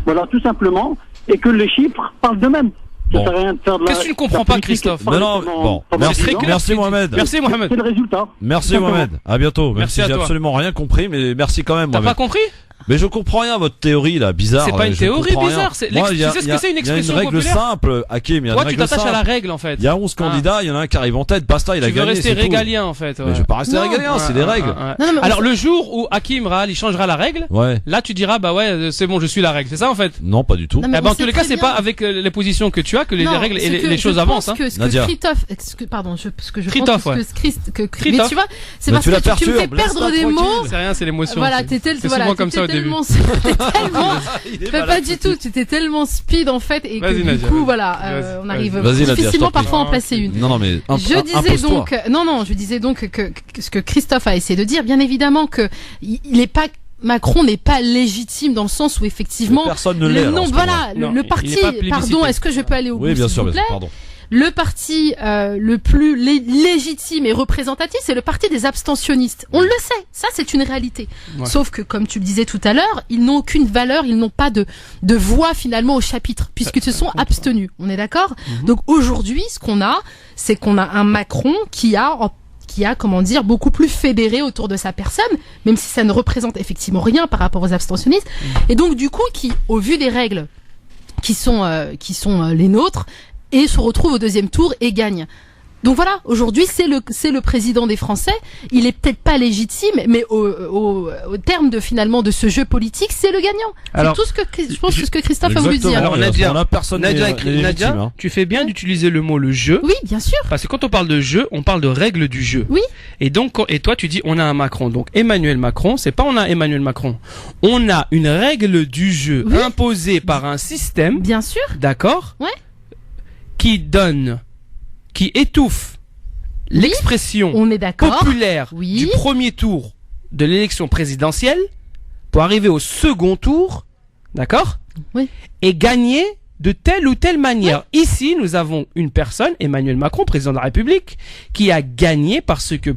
Voilà, tout simplement. Et que les chiffres parlent d'eux-mêmes. Bon. Ça sert à rien de faire de la. Qu'est-ce que tu ne comprends pas, Christophe ? Bon. Merci Mohamed. Merci Mohamed. C'est le résultat. Merci Mohamed. À bientôt. Merci à toi. J'ai absolument rien compris, mais merci quand même. T'as pas compris ? Mais je comprends rien, votre théorie là, bizarre. C'est pas une théorie bizarre, tu sais ce que c'est une expression populaire ? Il y a une règle simple, Hakim, il y a une règle simple. Toi, tu t'attaches à la règle en fait. Il y a 11 candidats, il y en a un qui arrive en tête, basta, il a gagné. Tu veux rester régalien en fait. Mais je vais pas rester régalien, c'est des règles. Alors le jour où Hakim Rahal il changera la règle, là tu diras bah ouais, c'est bon, je suis la règle, c'est ça en fait ? Non, pas du tout. En tous les cas, c'est pas avec les positions que tu as que les règles et les choses avancent. Christophe, mais tu vois, c'est parce que tu me fais perdre des mots. C'est rien, c'est l'émotion. Voilà, c'est souvent comme ça au début. Pas du tout, tu étais tellement speed en fait et que du coup voilà, on arrive difficilement parfois à en placer une. Non mais je disais donc que ce que Christophe a essayé de dire, bien évidemment que il est pas Macron n'est pas légitime dans le sens où effectivement personne ne l'est. Le parti, pardon, est-ce que je peux aller au bout ? Oui, bien sûr, pardon. Le parti le plus légitime et représentatif, c'est le parti des abstentionnistes. On le sait, ça c'est une réalité. Ouais. Sauf que, comme tu le disais tout à l'heure, ils n'ont aucune valeur, ils n'ont pas de voix finalement au chapitre, puisqu'ils se sont abstenus. On est d'accord ? Donc aujourd'hui, ce qu'on a, c'est qu'on a un Macron qui a, comment dire, beaucoup plus fédéré autour de sa personne, même si ça ne représente effectivement rien par rapport aux abstentionnistes. Et donc du coup, qui, au vu des règles qui sont les nôtres, et se retrouve au deuxième tour et gagne. Donc voilà, aujourd'hui c'est le président des Français. Il est peut-être pas légitime, mais au terme de finalement de ce jeu politique, c'est le gagnant. C'est tout ce que je pense que ce que Christophe a voulu dire. Alors Nadia, tu fais bien d'utiliser le mot le jeu. Oui, bien sûr. Parce que quand on parle de jeu, on parle de règles du jeu. Oui. Et donc toi tu dis on a un Macron. Donc Emmanuel Macron, c'est pas on a Emmanuel Macron. On a une règle du jeu imposée par un système. Bien sûr. D'accord. Ouais. qui étouffe l'expression On est d'accord. populaire Oui. du premier tour de l'élection présidentielle pour arriver au second tour, d'accord? Oui. Et gagner de telle ou telle manière. Ici, nous avons une personne, Emmanuel Macron, président de la République, qui a gagné parce que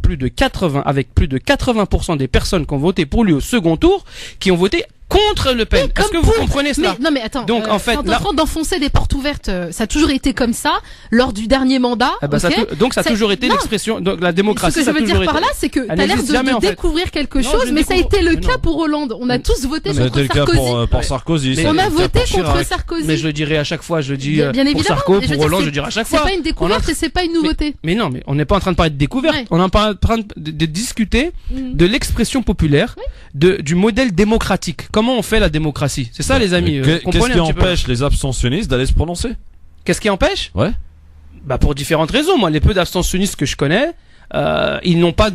avec plus de 80% des personnes qui ont voté pour lui au second tour, qui ont voté contre Le Pen. Est-ce que vous comprenez cela? Non mais attends. Donc, en fait, t'es en train d'enfoncer des portes ouvertes. Ça a toujours été comme ça lors du dernier mandat. Ah bah ok donc ça a C'est- toujours été non. l'expression. Donc la démocratie, Ce que ça je a veux toujours dire par été. là, c'est que Elle t'as l'air n'existe de jamais, en fait. découvrir quelque Non, chose, je mais ça a découvre- été le mais cas non. pour Hollande. On a tous voté Ça a été contre le cas Sarkozy. pour Sarkozy. Mais- ça a On a été le cas voté pour contre Chirac. Sarkozy. Mais je le dirai à chaque fois, je le dis Bien pour évidemment. Sarko, Mais je veux pour dire, Hollande, c'est- je le dirai à chaque C'est fois. pas une découverte et c'est pas une nouveauté. Mais non, mais on n'est pas en train de parler de découverte. Ouais. On est en train de discuter Mhm. de l'expression populaire, du modèle démocratique. Comment on fait la démocratie? C'est ça, les amis. Qu'est-ce Comprenez qui un petit peu. empêche les abstentionnistes d'aller se prononcer? Qu'est-ce qui empêche? Ouais. Bah pour différentes raisons. Moi, les peu d'abstentionnistes que je connais, ils n'ont pas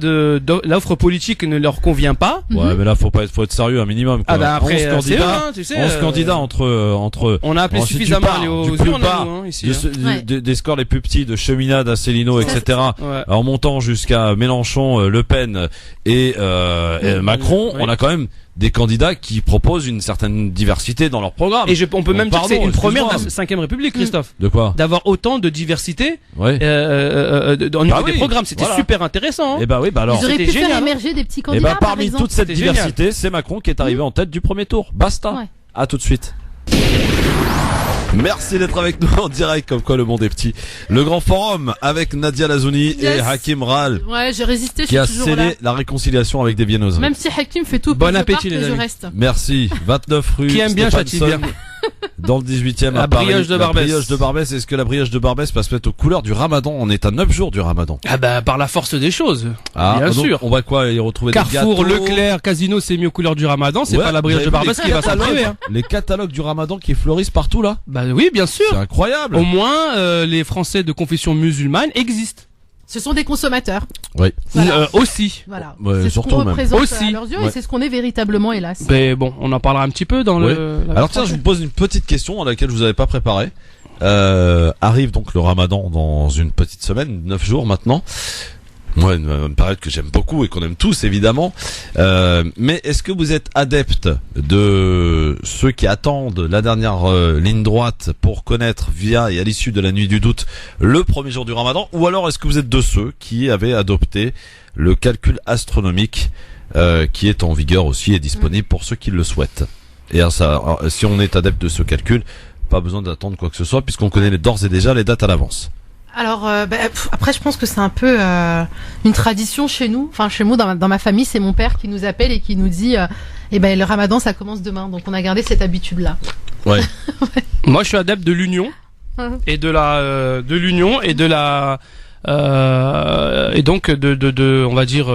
l'offre politique ne leur convient pas. Ouais, mais là, faut être sérieux un minimum, quoi. Ah bah après, 11 c'est eux, candidats, hein, tu sais, 11 candidats entre On a appelé alors, si tu suffisamment pars aller aux du plus urnes, bas, nous, hein, ici. de- des scores les plus petits de Cheminade, Asselineau, etc. Ouais. En montant jusqu'à Mélenchon, Le Pen et Macron, Ouais. on a quand même des candidats qui proposent une certaine diversité dans leur programme. Et on peut Bon, même dire que c'est pardon, une première de la excuse-moi. 5ème République, Christophe. De quoi? D'avoir autant de diversité Ouais. au niveau Bah des oui, programmes. C'était voilà. super intéressant. Hein. Eh bah oui, bah alors. Ils auraient c'était pu faire génial, hein. émerger des petits Et candidats, bah par parmi exemple. toute cette C'était génial. diversité, c'est Macron qui est arrivé en tête du premier tour. Basta. Ouais. À tout de suite. Merci d'être avec nous en direct, comme quoi le monde est petit. Le grand forum avec Nadia Lazouni et Yes. Hakim Ral, Ouais, j'ai résisté, je qui suis a toujours scellé là. la réconciliation avec des viennoiseries. Même si Hakim fait tout Bon pour que je appétit, parte, les mais je amis. reste. Merci. 29 rue Qui aime bien châtie Stephenson, bien. dans le 18e La à Paris. brioche de Barbès. La brioche de Barbès. Est-ce que la brioche de Barbès passe peut-être aux couleurs du Ramadan? On est à 9 jours du Ramadan. Ah bah par la force des choses. Bien donc, sûr. On va quoi y retrouver Carrefour, des gâteaux, Leclerc, Casino, c'est mis aux couleurs du Ramadan. C'est Ouais, pas la brioche vous de avez vu Barbès les qui va s'en catalogues, priver. Hein. Les catalogues du Ramadan qui fleurissent partout là. Bah oui, bien sûr. C'est incroyable. Au moins, les Français de confession musulmane existent. Ce sont des consommateurs. Oui. Voilà. Aussi. Voilà. Ouais, C'est ce surtout qu'on même. représente Aussi. à leurs yeux Ouais. et c'est ce qu'on est véritablement, hélas. Mais bon, on en parlera un petit peu dans Ouais. la Alors tiens, je vous pose une petite question à laquelle je vous avais pas préparé. Arrive donc le Ramadan dans une petite semaine, 9 jours maintenant. Moi, une période que j'aime beaucoup et qu'on aime tous évidemment. Mais est-ce que vous êtes adepte de ceux qui attendent la dernière ligne droite pour connaître via et à l'issue de la nuit du doute le premier jour du Ramadan, ou alors est-ce que vous êtes de ceux qui avaient adopté le calcul astronomique qui est en vigueur aussi et disponible pour ceux qui le souhaitent? Et alors, si on est adepte de ce calcul, pas besoin d'attendre quoi que ce soit puisqu'on connaît d'ores et déjà les dates à l'avance. Alors, après, je pense que c'est un peu une tradition chez nous. Enfin, chez nous, dans ma famille, c'est mon père qui nous appelle et qui nous dit le Ramadan, ça commence demain. Donc, on a gardé cette habitude-là. Ouais. Moi, je suis adepte de l'union et de l'union et de la et donc on va dire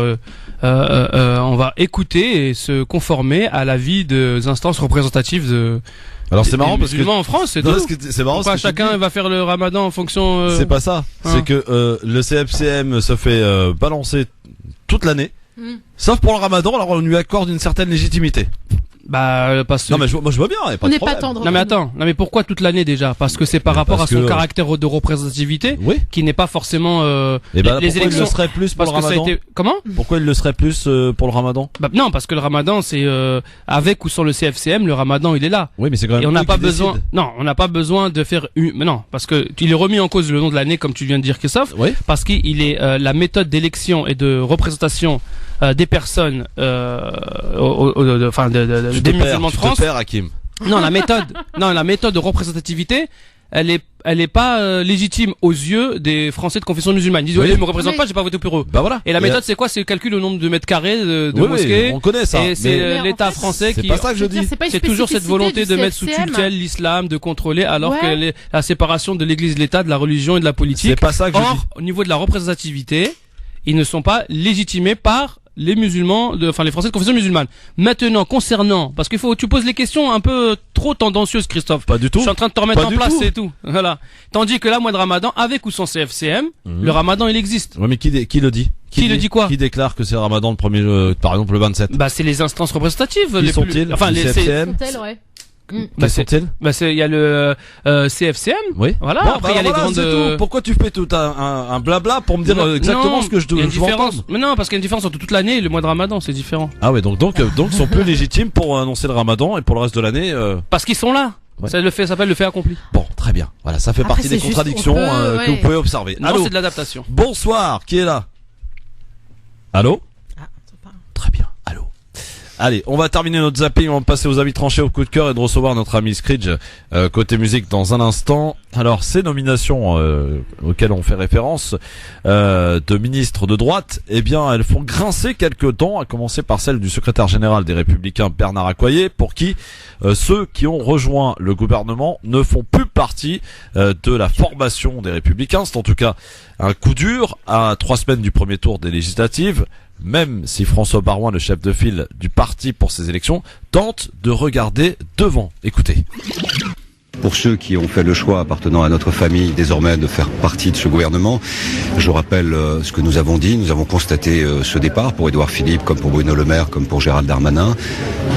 on va écouter et se conformer à l'avis des instances représentatives de. Alors c'est marrant parce que en France, c'est non, tout. parce que c'est marrant Pourquoi parce que chacun va faire le Ramadan en fonction. c'est pas ça. hein. C'est que le CFCM se fait balancer toute l'année, sauf pour le Ramadan. Alors on lui accorde une certaine légitimité. Bah parce que. Non mais moi je vois bien. Y a pas On de n'est pas problème. tendre. Non mais attends, non mais pourquoi toute l'année déjà? Parce que c'est par Mais rapport à parce son que- caractère de représentativité Oui. qui n'est pas forcément Et ben les pourquoi il élections le serait plus pour parce le que ça a Ramadan été comment? Pourquoi il le serait plus pour le Ramadan? Bah, non, parce que le Ramadan c'est avec ou sans le CFCM, le Ramadan il est là. Oui mais c'est quand même. Et on n'a eux pas qui besoin. décident. Non, on n'a pas besoin de faire une. Mais non, parce que il est remis en cause le nom de l'année, comme tu viens de dire, Christophe, Oui. parce qu'il est la méthode d'élection et de représentation des personnes, enfin des musulmans de France. Tu te perds, Hakim. Non, la méthode de représentativité, elle est pas légitime aux yeux des Français de confession musulmane. Ils disent Oui. ouais, ils me représentent Oui. pas, j'ai pas voté pour eux. Bah voilà. Et la méthode c'est quoi? C'est le calcul au nombre de mètres carrés de oui, mosquées. oui, on connaît ça. Et c'est mais en l'État fait, français c'est qui. pas ça que je dis. C'est pas une C'est toujours cette spécificité volonté du de mettre sous CFCM. tutelle l'islam, de contrôler, alors Ouais. que la séparation de l'Église, de l'État, de la religion et de la politique. C'est pas ça que je dis. Or, au niveau de la représentativité, ils ne sont pas légitimés par les musulmans, enfin les Français de confession musulmane. Maintenant, concernant, parce tu poses les questions un peu trop tendancieuses, Christophe. Pas du tout. Je suis en train de te remettre Pas en du place, tout. c'est tout. Voilà. Tandis que là, mois de Ramadan, avec ou sans CFCM, le Ramadan il existe. Ouais mais qui le dit? Qui le dit quoi? Qui déclare que c'est le Ramadan le premier par exemple le 27? Bah c'est les instances représentatives. Qui les sont-ils? Enfin Le les CFCM? Sont-elles, ouais. Quels sont-ils? Il y a le CFCM. Oui. Voilà. Bon, Après il y a les grandes. c'est tout. Pourquoi tu fais tout un blabla pour me dire exactement ce que je dois entendre? Mais non, parce qu'il y a une différence entre toute l'année et le mois de Ramadan, c'est différent. Ah ouais, donc ils sont plus légitimes pour annoncer le Ramadan et pour le reste de l'année. Parce qu'ils sont là. Ouais. Ça s'appelle le fait accompli. Bon, très bien. Voilà, ça fait Après, partie des c'est juste contradictions que vous pouvez observer. Non, Allô. c'est de l'adaptation. Bonsoir, qui est là? Allô? Très bien, allô. Allez, on va terminer notre zapping, on va passer aux avis tranchés, au coup de cœur et de recevoir notre ami Scridge côté musique dans un instant. Alors, ces nominations auxquelles on fait référence de ministres de droite, eh bien, elles font grincer quelques dents, à commencer par celle du secrétaire général des Républicains Bernard Accoyer, pour qui ceux qui ont rejoint le gouvernement ne font plus partie de la formation des Républicains. C'est en tout cas un coup dur à 3 semaines du premier tour des législatives. Même si François Baroin, le chef de file du parti pour ces élections, tente de regarder devant. Écoutez. Pour ceux qui ont fait le choix appartenant à notre famille désormais de faire partie de ce gouvernement, je rappelle ce que nous avons dit. Nous avons constaté ce départ pour Édouard Philippe, comme pour Bruno Le Maire, comme pour Gérald Darmanin.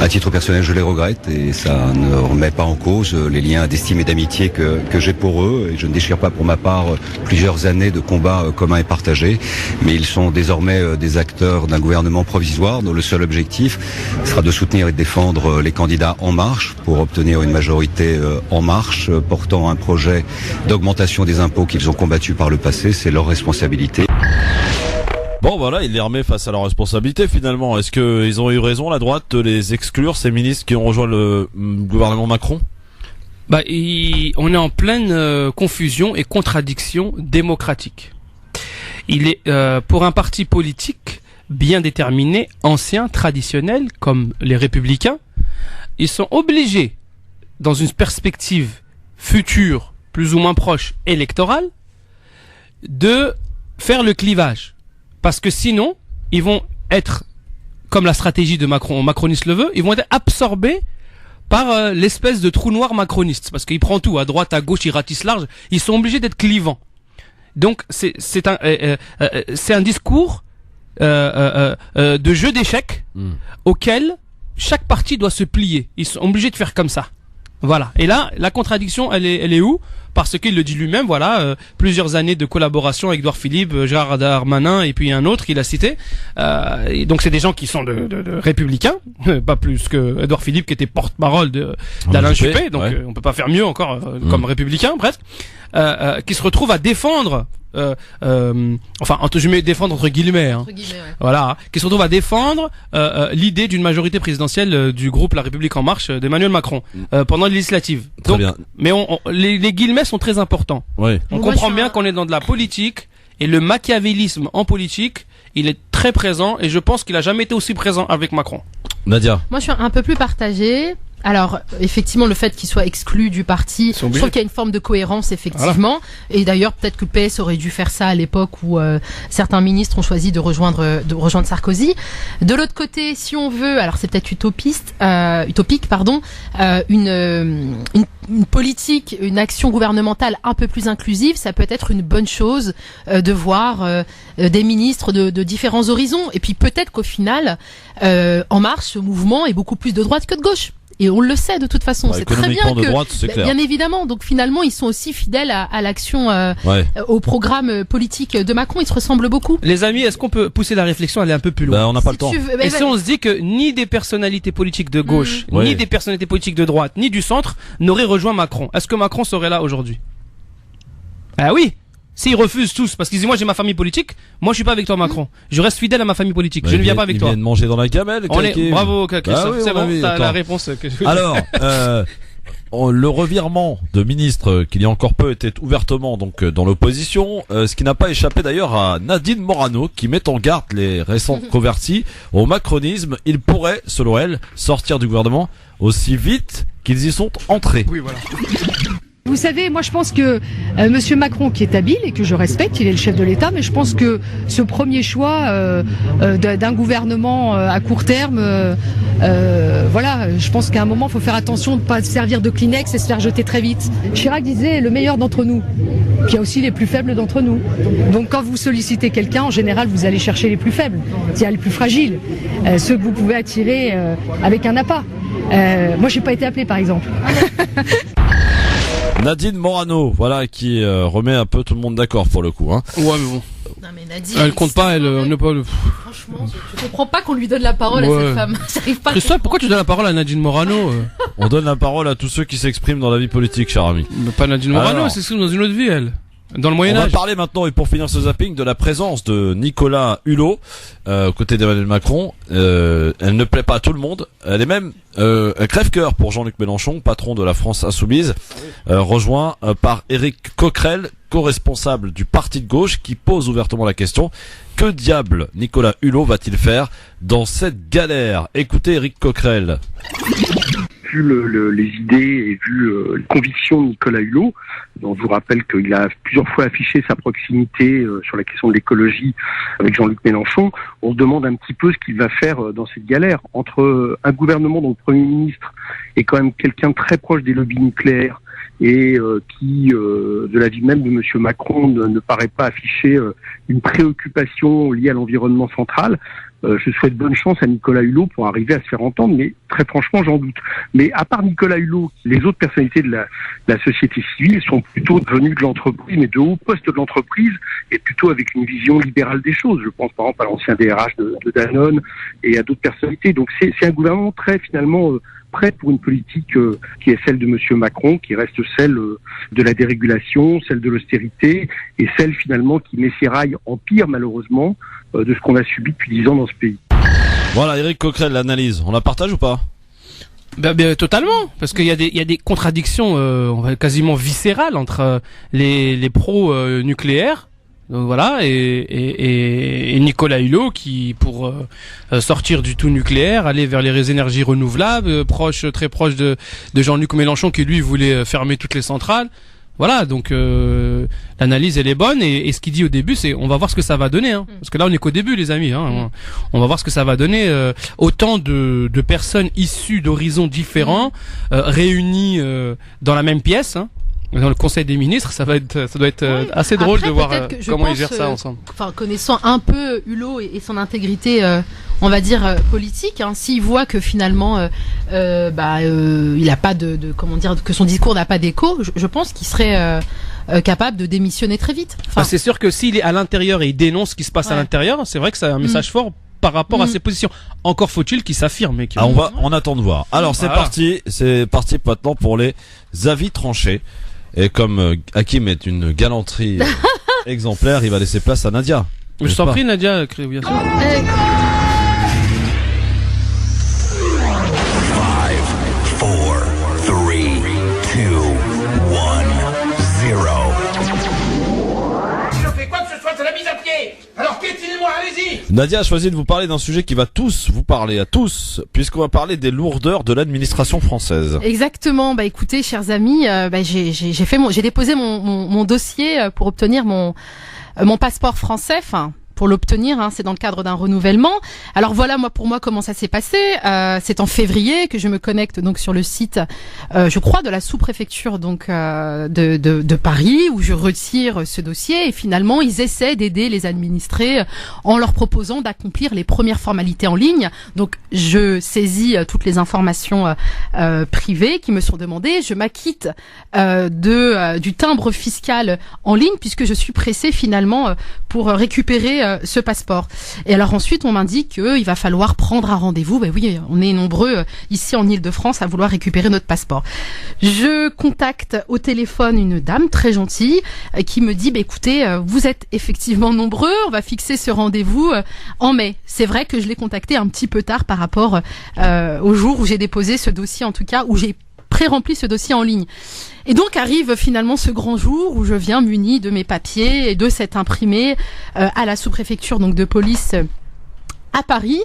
À titre personnel, je les regrette et ça ne remet pas en cause les liens d'estime et d'amitié que j'ai pour eux. Et je ne déchire pas pour ma part plusieurs années de combats communs et partagés. Mais ils sont désormais des acteurs d'un gouvernement provisoire dont le seul objectif sera de soutenir et de défendre les candidats En Marche pour obtenir une majorité En Marche portant un projet d'augmentation des impôts qu'ils ont combattu par le passé. C'est leur responsabilité. Bon voilà, il les remet face à leur responsabilité finalement. Est-ce qu'ils ont eu raison, la droite, de les exclure, ces ministres qui ont rejoint le gouvernement Macron? On est en pleine confusion et contradiction démocratique. Il est pour un parti politique bien déterminé, ancien, traditionnel, comme les Républicains, ils sont obligés, dans une perspective future, plus ou moins proche, électorale, de faire le clivage. Parce que sinon, ils vont être, comme la stratégie de Macron, macroniste le veut, ils vont être absorbés par l'espèce de trou noir macroniste. Parce qu'il prend tout, à droite, à gauche, il ratisse large. Ils sont obligés d'être clivants. Donc, c'est un discours de jeu d'échecs auquel chaque parti doit se plier. Ils sont obligés de faire comme ça. Voilà. Et là, la contradiction, elle est où? Parce qu'il le dit lui-même, voilà, plusieurs années de collaboration avec Édouard Philippe, Gérald Darmanin et puis un autre qu'il a cité. Et donc c'est des gens qui sont de républicains, pas plus que Édouard Philippe qui était porte-parole d'Alain Juppé, donc on peut pas faire mieux encore comme républicain presque, qui se retrouvent à défendre défendre entre guillemets, hein. Voilà, qui se retrouve à défendre l'idée d'une majorité présidentielle du groupe La République En Marche d'Emmanuel Macron pendant les législatives. Très bien. Mais les guillemets sont très importants. Oui. On comprend bien qu'on est dans de la politique et le machiavélisme en politique, il est très présent et je pense qu'il a jamais été aussi présent avec Macron. Nadia. Moi, je suis un peu plus partagée. Alors, effectivement, le fait qu'il soit exclu du parti, je trouve qu'il y a une forme de cohérence, effectivement. Voilà. Et d'ailleurs, peut-être que le PS aurait dû faire ça à l'époque où certains ministres ont choisi de rejoindre Sarkozy. De l'autre côté, si on veut, alors c'est peut-être utopique, une politique, une action gouvernementale un peu plus inclusive, ça peut être une bonne chose de voir des ministres de différents horizons. Et puis peut-être qu'au final, En Marche, ce mouvement est beaucoup plus de droite que de gauche. Et on le sait de toute façon, c'est très bien que, droite, c'est clair. Bien évidemment, donc finalement ils sont aussi fidèles à l'action, au programme politique de Macron, ils se ressemblent beaucoup. Les amis, est-ce qu'on peut pousser la réflexion à aller un peu plus loin? On n'a pas le temps. Et si on se dit que ni des personnalités politiques de gauche, ni des personnalités politiques de droite, ni du centre n'auraient rejoint Macron, est-ce que Macron serait là aujourd'hui? Ah oui. S'ils refusent tous, parce qu'ils disent moi j'ai ma famille politique, moi je suis pas avec toi Macron. Je reste fidèle à ma famille politique. Je ne viens pas avec toi. Ils viennent manger dans la gamelle. Bravo Christophe, c'est bon, t'as la réponse. Alors, le revirement de ministre qu'il y a encore peu était ouvertement donc dans l'opposition, ce qui n'a pas échappé d'ailleurs à Nadine Morano qui met en garde les récents convertis au macronisme. Ils pourraient, selon elle, sortir du gouvernement aussi vite qu'ils y sont entrés. Oui, voilà. Vous savez, moi je pense que Monsieur Macron, qui est habile et que je respecte, il est le chef de l'État, mais je pense que ce premier choix d'un gouvernement à court terme, voilà, je pense qu'à un moment il faut faire attention de ne pas se servir de Kleenex et se faire jeter très vite. Chirac disait le meilleur d'entre nous, puis il y a aussi les plus faibles d'entre nous. Donc quand vous sollicitez quelqu'un, en général vous allez chercher les plus faibles, c'est-à-dire les plus fragiles, ceux que vous pouvez attirer avec un appât. Moi, j'ai pas été appelée, par exemple. Nadine Morano, voilà, qui remet un peu tout le monde d'accord pour le coup. Hein. Ouais, mais bon. Non mais Nadine, Elle compte pas, elle n'est pas. Franchement, je comprends pas qu'on lui donne la parole à cette femme. J'arrive pas. Christophe, pourquoi tu donnes la parole à Nadine Morano On donne la parole à tous ceux qui s'expriment dans la vie politique, cher ami. Mais pas Nadine Morano, elle s'exprime dans une autre vie, elle. Dans le Moyen-Âge. On va parler maintenant, et pour finir ce zapping, de la présence de Nicolas Hulot, côté d'Emmanuel Macron. Elle ne plaît pas à tout le monde. Elle est même un crève-cœur pour Jean-Luc Mélenchon, patron de la France Insoumise, rejoint par Éric Coquerel, co-responsable du parti de gauche, qui pose ouvertement la question: que diable Nicolas Hulot va-t-il faire dans cette galère? Écoutez Éric Coquerel. Vu les idées et vu les convictions de Nicolas Hulot, dont je vous rappelle qu'il a plusieurs fois affiché sa proximité sur la question de l'écologie avec Jean-Luc Mélenchon, on se demande un petit peu ce qu'il va faire dans cette galère. Entre un gouvernement dont le Premier ministre est quand même quelqu'un de très proche des lobbies nucléaires et qui, de l'avis même de M. Macron, ne paraît pas afficher une préoccupation liée à l'environnement central. Je souhaite bonne chance à Nicolas Hulot pour arriver à se faire entendre, mais très franchement, j'en doute. Mais à part Nicolas Hulot, les autres personnalités de la société civile sont plutôt devenues de l'entreprise, mais de hauts postes de l'entreprise, et plutôt avec une vision libérale des choses. Je pense par exemple à l'ancien DRH de Danone et à d'autres personnalités. Donc c'est un gouvernement très finalement prêt pour une politique qui est celle de M. Macron, qui reste celle de la dérégulation, celle de l'austérité, et celle finalement qui met ses rails en pire malheureusement de ce qu'on a subi depuis 10 ans dans ce pays. Voilà, Éric Coquerel, l'analyse, on la partage ou pas? Ben, totalement, parce qu'il y a des contradictions on va quasiment viscérales entre les pros nucléaires. Donc voilà, et Nicolas Hulot qui, pour sortir du tout nucléaire, aller vers les énergies renouvelables, très proche de Jean-Luc Mélenchon qui lui voulait fermer toutes les centrales. Voilà, donc l'analyse elle est bonne, et ce qu'il dit au début c'est on va voir ce que ça va donner, hein, parce que là on est qu'au début les amis, hein, on va voir ce que ça va donner. Autant de personnes issues d'horizons différents réunies dans la même pièce. Hein. Dans le Conseil des ministres, ça doit être assez drôle. Après, de voir comment ils gèrent ça ensemble. Enfin, connaissant un peu Hulot et son intégrité, on va dire politique, hein, s'il voit que finalement, il a pas comment dire, que son discours n'a pas d'écho, je pense qu'il serait capable de démissionner très vite. Enfin, c'est sûr que s'il est à l'intérieur et il dénonce ce qui se passe à l'intérieur, c'est vrai que c'est un message fort par rapport à ses positions. Encore faut-il qu'il s'affirme. On attend de voir. Alors c'est parti maintenant pour les avis tranchés. Et comme Hakim est une galanterie exemplaire, il va laisser place à Nadia. Je t'en prie, Nadia, bien sûr. 5, 4, 3, 2, 1, 0. Si je fais quoi que ce soit, c'est la mise à pied. Alors piétinez-moi, allez-y. Nadia a choisi de vous parler d'un sujet qui va vous parler à tous, puisqu'on va parler des lourdeurs de l'administration française. Exactement. Bah écoutez, chers amis, j'ai déposé mon dossier pour obtenir mon passeport français. Enfin, pour l'obtenir, hein, c'est dans le cadre d'un renouvellement. Alors voilà, pour moi, comment ça s'est passé. C'est en février que je me connecte donc sur le site, je crois, de la sous-préfecture donc de Paris, où je retire ce dossier, et finalement ils essaient d'aider les administrés en leur proposant d'accomplir les premières formalités en ligne. Donc je saisis toutes les informations privées qui me sont demandées. Je m'acquitte du timbre fiscal en ligne, puisque je suis pressée finalement pour récupérer ce passeport. Et alors ensuite, on m'indique qu'il va falloir prendre un rendez-vous. Ben oui, on est nombreux ici en Île-de-France à vouloir récupérer notre passeport. Je contacte au téléphone une dame très gentille qui me dit, écoutez, vous êtes effectivement nombreux, on va fixer ce rendez-vous en mai. C'est vrai que je l'ai contacté un petit peu tard par rapport au jour où j'ai déposé ce dossier, en tout cas, où j'ai pré-rempli ce dossier en ligne. Et donc arrive finalement ce grand jour où je viens muni de mes papiers et de cet imprimé à la sous-préfecture donc de police à Paris.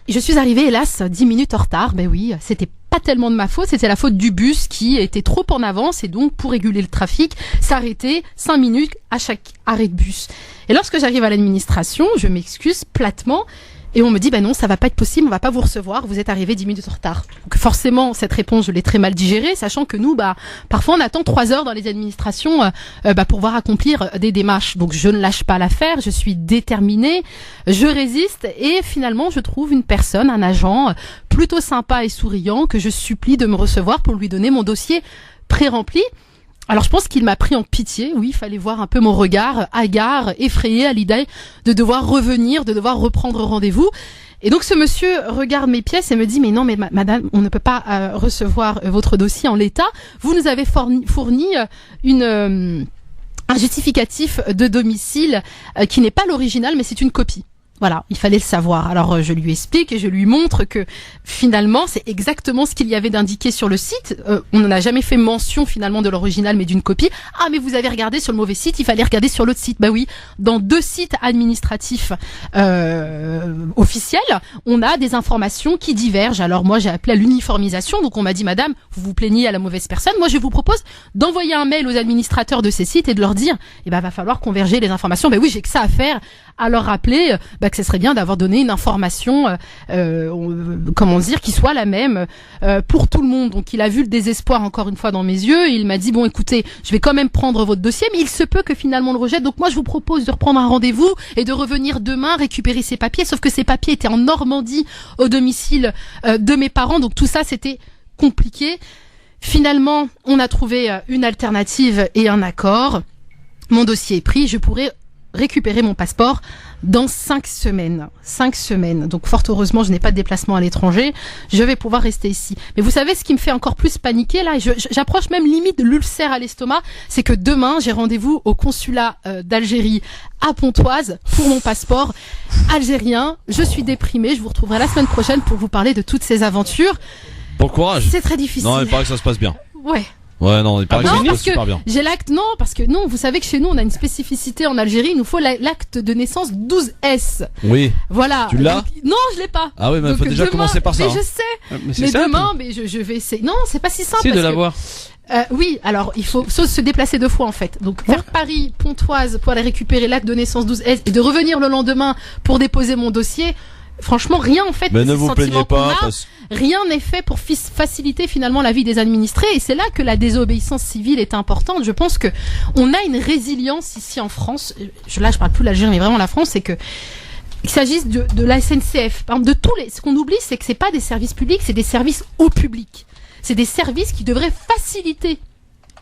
Je suis arrivée, hélas, 10 minutes en retard. Ben oui, c'était pas tellement de ma faute, c'était la faute du bus qui était trop en avance, et donc pour réguler le trafic, s'arrêter 5 minutes à chaque arrêt de bus. Et lorsque j'arrive à l'administration, je m'excuse platement. Et on me dit, non, ça va pas être possible, on va pas vous recevoir, vous êtes arrivé 10 minutes en retard. Donc forcément, cette réponse, je l'ai très mal digérée, sachant que nous, parfois on attend 3 heures dans les administrations pour pouvoir accomplir des démarches. Donc je ne lâche pas l'affaire, je suis déterminée, je résiste et finalement je trouve une personne, un agent plutôt sympa et souriant que je supplie de me recevoir pour lui donner mon dossier pré-rempli. Alors je pense qu'il m'a pris en pitié, oui, il fallait voir un peu mon regard hagard, effrayé à l'idée de devoir revenir, de devoir reprendre rendez-vous. Et donc ce monsieur regarde mes pièces et me dit mais non mais madame, on ne peut pas recevoir votre dossier en l'état. Vous nous avez fourni un justificatif de domicile qui n'est pas l'original mais c'est une copie. Voilà, il fallait le savoir. Alors je lui explique et je lui montre que finalement c'est exactement ce qu'il y avait d'indiqué sur le site. On n'en a jamais fait mention finalement de l'original mais d'une copie. Ah mais vous avez regardé sur le mauvais site, il fallait regarder sur l'autre site. Bah oui, dans 2 sites administratifs officiels, on a des informations qui divergent. Alors moi j'ai appelé à l'uniformisation, donc on m'a dit madame, vous vous plaignez à la mauvaise personne. Moi je vous propose d'envoyer un mail aux administrateurs de ces sites et de leur dire va falloir converger les informations. Oui, j'ai que ça à faire. À leur rappeler que ce serait bien d'avoir donné une information, qui soit la même pour tout le monde. Donc il a vu le désespoir encore une fois dans mes yeux. Il m'a dit écoutez, je vais quand même prendre votre dossier, mais il se peut que finalement on le rejette. Donc moi je vous propose de reprendre un rendez-vous et de revenir demain récupérer ces papiers. Sauf que ces papiers étaient en Normandie au domicile de mes parents. Donc tout ça c'était compliqué. Finalement on a trouvé une alternative et un accord. Mon dossier est pris. Je pourrais récupérer mon passeport dans 5 semaines. 5 semaines. Donc, fort heureusement, je n'ai pas de déplacement à l'étranger. Je vais pouvoir rester ici. Mais vous savez, ce qui me fait encore plus paniquer, là, j'approche même limite de l'ulcère à l'estomac, c'est que demain, j'ai rendez-vous au consulat d'Algérie à Pontoise pour mon passeport algérien. Je suis déprimée. Je vous retrouverai la semaine prochaine pour vous parler de toutes ces aventures. Bon courage. C'est très difficile. Non, il paraît que ça se passe bien. Ouais. Ouais, non, il paraît que ça se passe super bien. J'ai l'acte, parce que vous savez que chez nous, on a une spécificité en Algérie, il nous faut l'acte de naissance 12S. Oui. Voilà. Tu l'as? Non, je l'ai pas. Ah oui, mais il faut déjà commencer par ça. Mais je sais. Mais demain, je vais essayer. Non, c'est pas si simple. C'est de l'avoir. Oui, alors il faut se déplacer 2 fois en fait. Donc vers Paris, Pontoise pour aller récupérer l'acte de naissance 12S et de revenir le lendemain pour déposer mon dossier. Franchement, rien en fait. Mais ne vous plaignez pas. Rien n'est fait pour faciliter finalement la vie des administrés et c'est là que la désobéissance civile est importante. Je pense que on a une résilience ici en France. Là, je parle plus de l'Algérie, mais vraiment la France, c'est que il s'agisse de la SNCF, par exemple, de tous les. Ce qu'on oublie, c'est que c'est pas des services publics, c'est des services au public. C'est des services qui devraient faciliter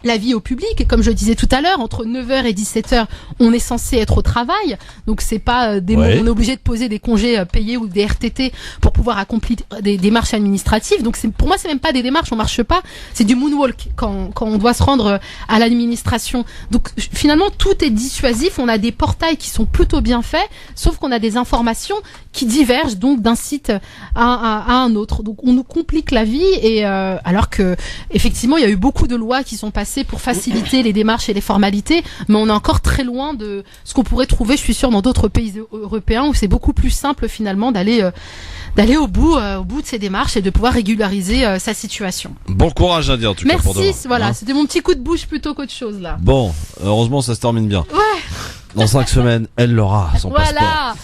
la vie au public. Et comme je disais tout à l'heure, entre 9h et 17h, on est censé être au travail. Donc c'est pas on est obligé de poser des congés payés ou des RTT pour pouvoir accomplir des démarches administratives. Donc pour moi, c'est même pas des démarches, on marche pas. C'est du moonwalk quand on doit se rendre à l'administration. Donc finalement, tout est dissuasif. On a des portails qui sont plutôt bien faits, sauf qu'on a des informations qui divergent donc d'un site à un autre. Donc on nous complique la vie et alors que effectivement, il y a eu beaucoup de lois qui sont passées pour faciliter les démarches et les formalités, mais on est encore très loin de ce qu'on pourrait trouver, je suis sûre, dans d'autres pays européens où c'est beaucoup plus simple finalement d'aller au bout de ces démarches et de pouvoir régulariser sa situation. Bon courage à dire, en tout cas, pour demain. Merci, voilà, c'était mon petit coup de bouche plutôt qu'autre chose là. Bon, heureusement ça se termine bien. Ouais. Dans 5 semaines, elle l'aura, son passeport. Voilà,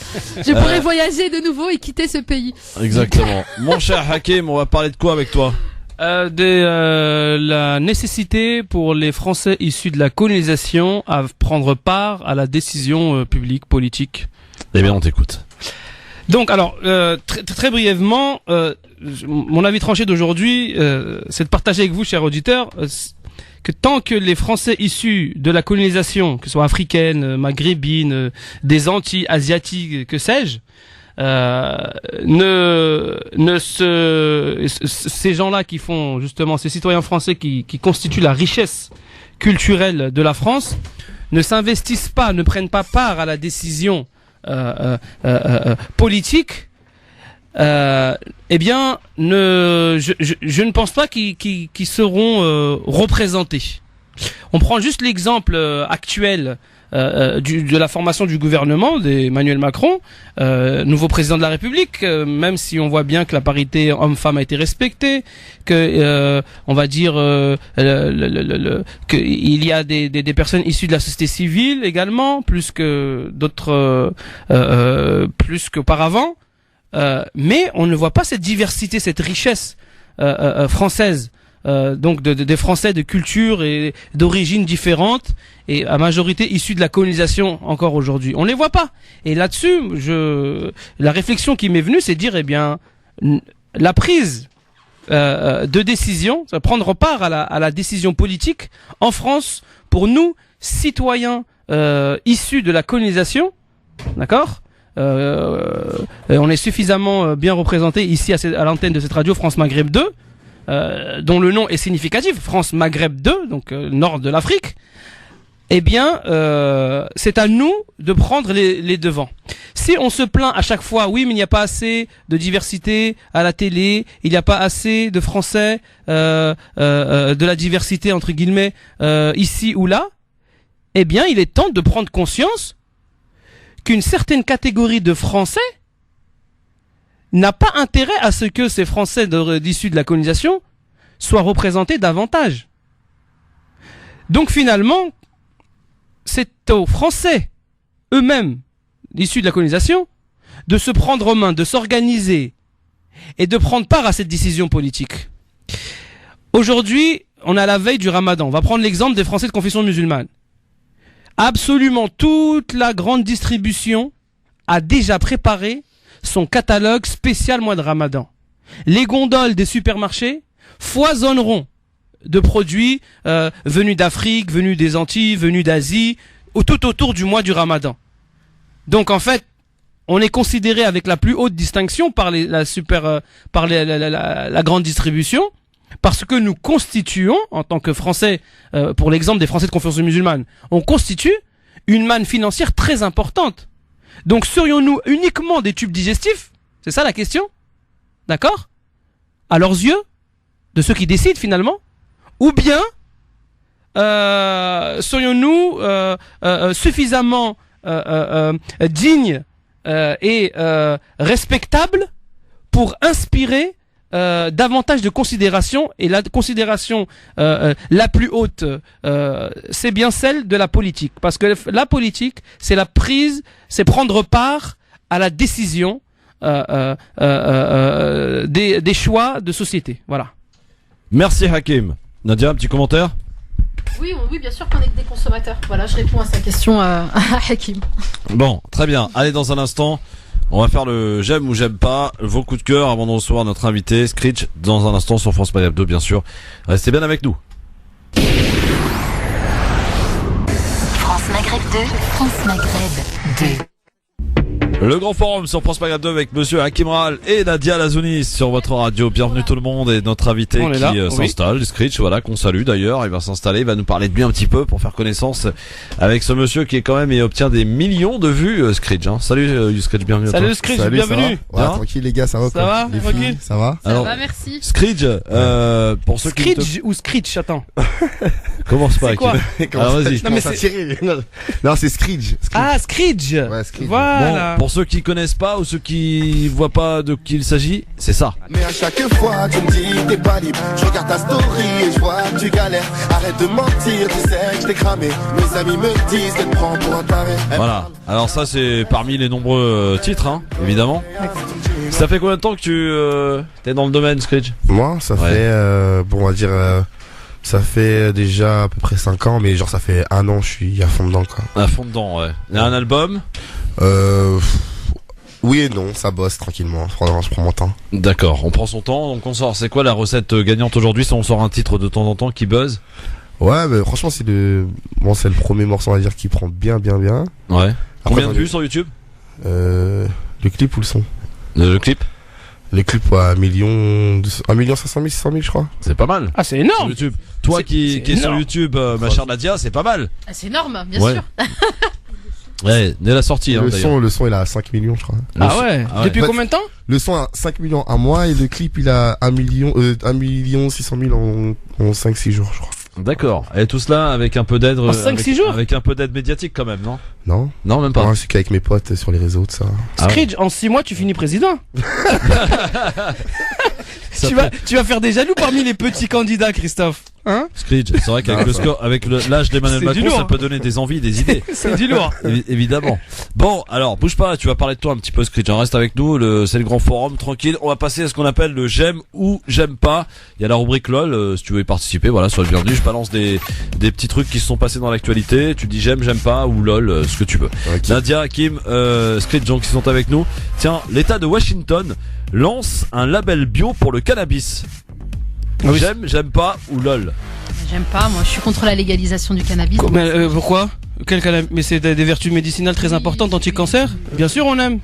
je pourrai voyager de nouveau et quitter ce pays. Exactement. Mon cher Hakim, on va parler de quoi avec toi? La nécessité pour les Français issus de la colonisation à prendre part à la décision publique, politique. Eh bien, on t'écoute. Donc, alors, très brièvement, mon avis tranché d'aujourd'hui, c'est de partager avec vous, chers auditeurs, que tant que les Français issus de la colonisation, que ce soit africaine, maghrébine, des Antilles, asiatiques, que sais-je, ces gens-là qui font justement, ces citoyens français qui constituent la richesse culturelle de la France, ne s'investissent pas, ne prennent pas part à la décision politique, eh bien, je ne pense pas qu'ils seront représentés. On prend juste l'exemple actuel de la formation du gouvernement d'Emmanuel Macron, nouveau président de la République, même si on voit bien que la parité homme-femme a été respectée, que on va dire qu'il y a des personnes issues de la société civile également, plus que d'autres, plus qu'auparavant. mais on ne voit pas cette diversité, cette richesse française. Donc des Français de culture et d'origines différentes et à majorité issus de la colonisation encore aujourd'hui. On les voit pas. Et là-dessus, la réflexion qui m'est venue, c'est de dire, eh bien, la prise de décision, prendre part à la décision politique en France pour nous, citoyens issus de la colonisation, d'accord ? On est suffisamment bien représentés ici à l'antenne de cette radio France Maghreb 2. Dont le nom est significatif, France Maghreb 2, donc nord de l'Afrique, eh bien, c'est à nous de prendre les devants. Si on se plaint à chaque fois, oui, mais il n'y a pas assez de diversité à la télé, il n'y a pas assez de Français, de la diversité entre guillemets, ici ou là, eh bien, il est temps de prendre conscience qu'une certaine catégorie de Français n'a pas intérêt à ce que ces Français d'issus de la colonisation soient représentés davantage. Donc finalement, c'est aux Français eux-mêmes, issus de la colonisation, de se prendre en main, de s'organiser et de prendre part à cette décision politique. Aujourd'hui, on est à la veille du Ramadan. On va prendre l'exemple des Français de confession musulmane. Absolument toute la grande distribution a déjà préparé son catalogue spécial mois de Ramadan. Les gondoles des supermarchés foisonneront de produits venus d'Afrique, venus des Antilles, venus d'Asie, tout autour du mois du Ramadan. Donc en fait, on est considéré avec la plus haute distinction par la grande distribution, parce que nous constituons, en tant que Français, pour l'exemple des Français de confession musulmane, on constitue une manne financière très importante. Donc serions-nous uniquement des tubes digestifs? C'est ça la question? D'accord? À leurs yeux, de ceux qui décident finalement? Ou bien serions-nous suffisamment dignes et respectables pour inspirer davantage de considération, et la considération la plus haute, c'est bien celle de la politique, parce que la politique, c'est c'est prendre part à la décision des choix de société. Voilà. Merci Hakim. Nadia, un petit commentaire? Oui, bien sûr qu'on est des consommateurs. Voilà, je réponds à sa question à Hakim. Bon, très bien. Allez, dans un instant, on va faire le j'aime ou j'aime pas, vos coups de cœur avant de recevoir notre invité Screech dans un instant sur France Maghreb 2, bien sûr. Restez bien avec nous. France Maghreb 2, France Maghreb 2. Le grand forum sur France Maghreb 2 avec monsieur Hakim Ral et Nadia Lazounis sur votre radio. Bienvenue tout le monde, et notre invité qui s'installe, Screech, voilà, qu'on salue d'ailleurs. Il va s'installer, il va nous parler de lui un petit peu pour faire connaissance avec ce monsieur qui est quand même et obtient des millions de vues, Screech. Hein. Salut Screech, bienvenue. Salut Screech, bienvenue. Ouais, tranquille les gars, ça va quoi? Ça va, tranquille. Ça va? Ça va, merci. Screech, pour ceux qui Screech ou Screech, attends. Commence pas avec quoi? Alors vas-y. Non mais non, c'est Screech. Ah, Screech. Ouais, Screech. Voilà. Bon, pour ceux qui connaissent pas ou ceux qui voient pas de qui il s'agit, c'est ça. Mais à chaque fois tu me dis que t'es pas libre, je regarde ta story et je vois que tu galères. Arrête de mentir, tu sais que je t'ai cramé. Mes amis me disent qu'elle te prend pour un taré. Voilà, alors ça c'est parmi les nombreux titres, hein, évidemment. Ça fait combien de temps que tu t'es dans le domaine, Screech? Moi, ça fait bon, on va dire ça fait déjà à peu près 5 ans, mais genre ça fait 1 an je suis à fond dedans quoi. À fond dedans, ouais. Il y a un album? Oui et non, ça bosse tranquillement, je prends mon temps. D'accord, on prend son temps, donc on sort. C'est quoi la recette gagnante aujourd'hui si on sort un titre de temps en temps qui buzz? Ouais, mais franchement c'est le premier morceau, on va dire, qui prend bien. Ouais. Combien de vues sur YouTube? Le clip ou le son? Le clip? Les clips, ouais, 1 500 000, 600 000, je crois. C'est pas mal. Ah, c'est énorme. Sur YouTube. Toi qui est sur YouTube, ma chère Nadia, c'est pas mal. Ah, c'est énorme, bien sûr. Ouais, dès la sortie. Le son, il a 5 millions, je crois. Ah ouais. Depuis combien de temps? Le son a 5 millions un mois et le clip, il a 1 million 600 000 en 5-6 jours, je crois. D'accord. Et tout cela avec un peu d'aide. En 5-6 jours? Avec un peu d'aide médiatique quand même, non? Non. Non, même pas. Non, c'est qu'avec mes potes sur les réseaux, tout ça. Screech, en 6 mois, tu finis président. Tu vas faire des jaloux parmi les petits candidats, Christophe. Hein? Screech, c'est vrai qu'avec le score, avec l'âge d'Emmanuel C'est du Macron, lourd. ça peut donner des envies, des idées. C'est du lourd. Évidemment. Bon, alors, bouge pas, tu vas parler de toi un petit peu, Screech. Reste avec nous, c'est le grand forum, tranquille. On va passer à ce qu'on appelle le j'aime ou j'aime pas. Il y a la rubrique LOL, si tu veux y participer, voilà, sois le bienvenu. Je balance des petits trucs qui se sont passés dans l'actualité. Tu dis j'aime pas ou LOL, ce que tu veux. Okay. Nadia, Kim, Screech, donc, qui sont avec nous. Tiens, l'État de Washington lance un label bio pour le cannabis. Ah oui. J'aime pas ou LOL. J'aime pas, moi je suis contre la légalisation du cannabis. Mais pourquoi? Mais c'est des vertus médicinales très importantes, anti-cancer. Bien sûr, on aime.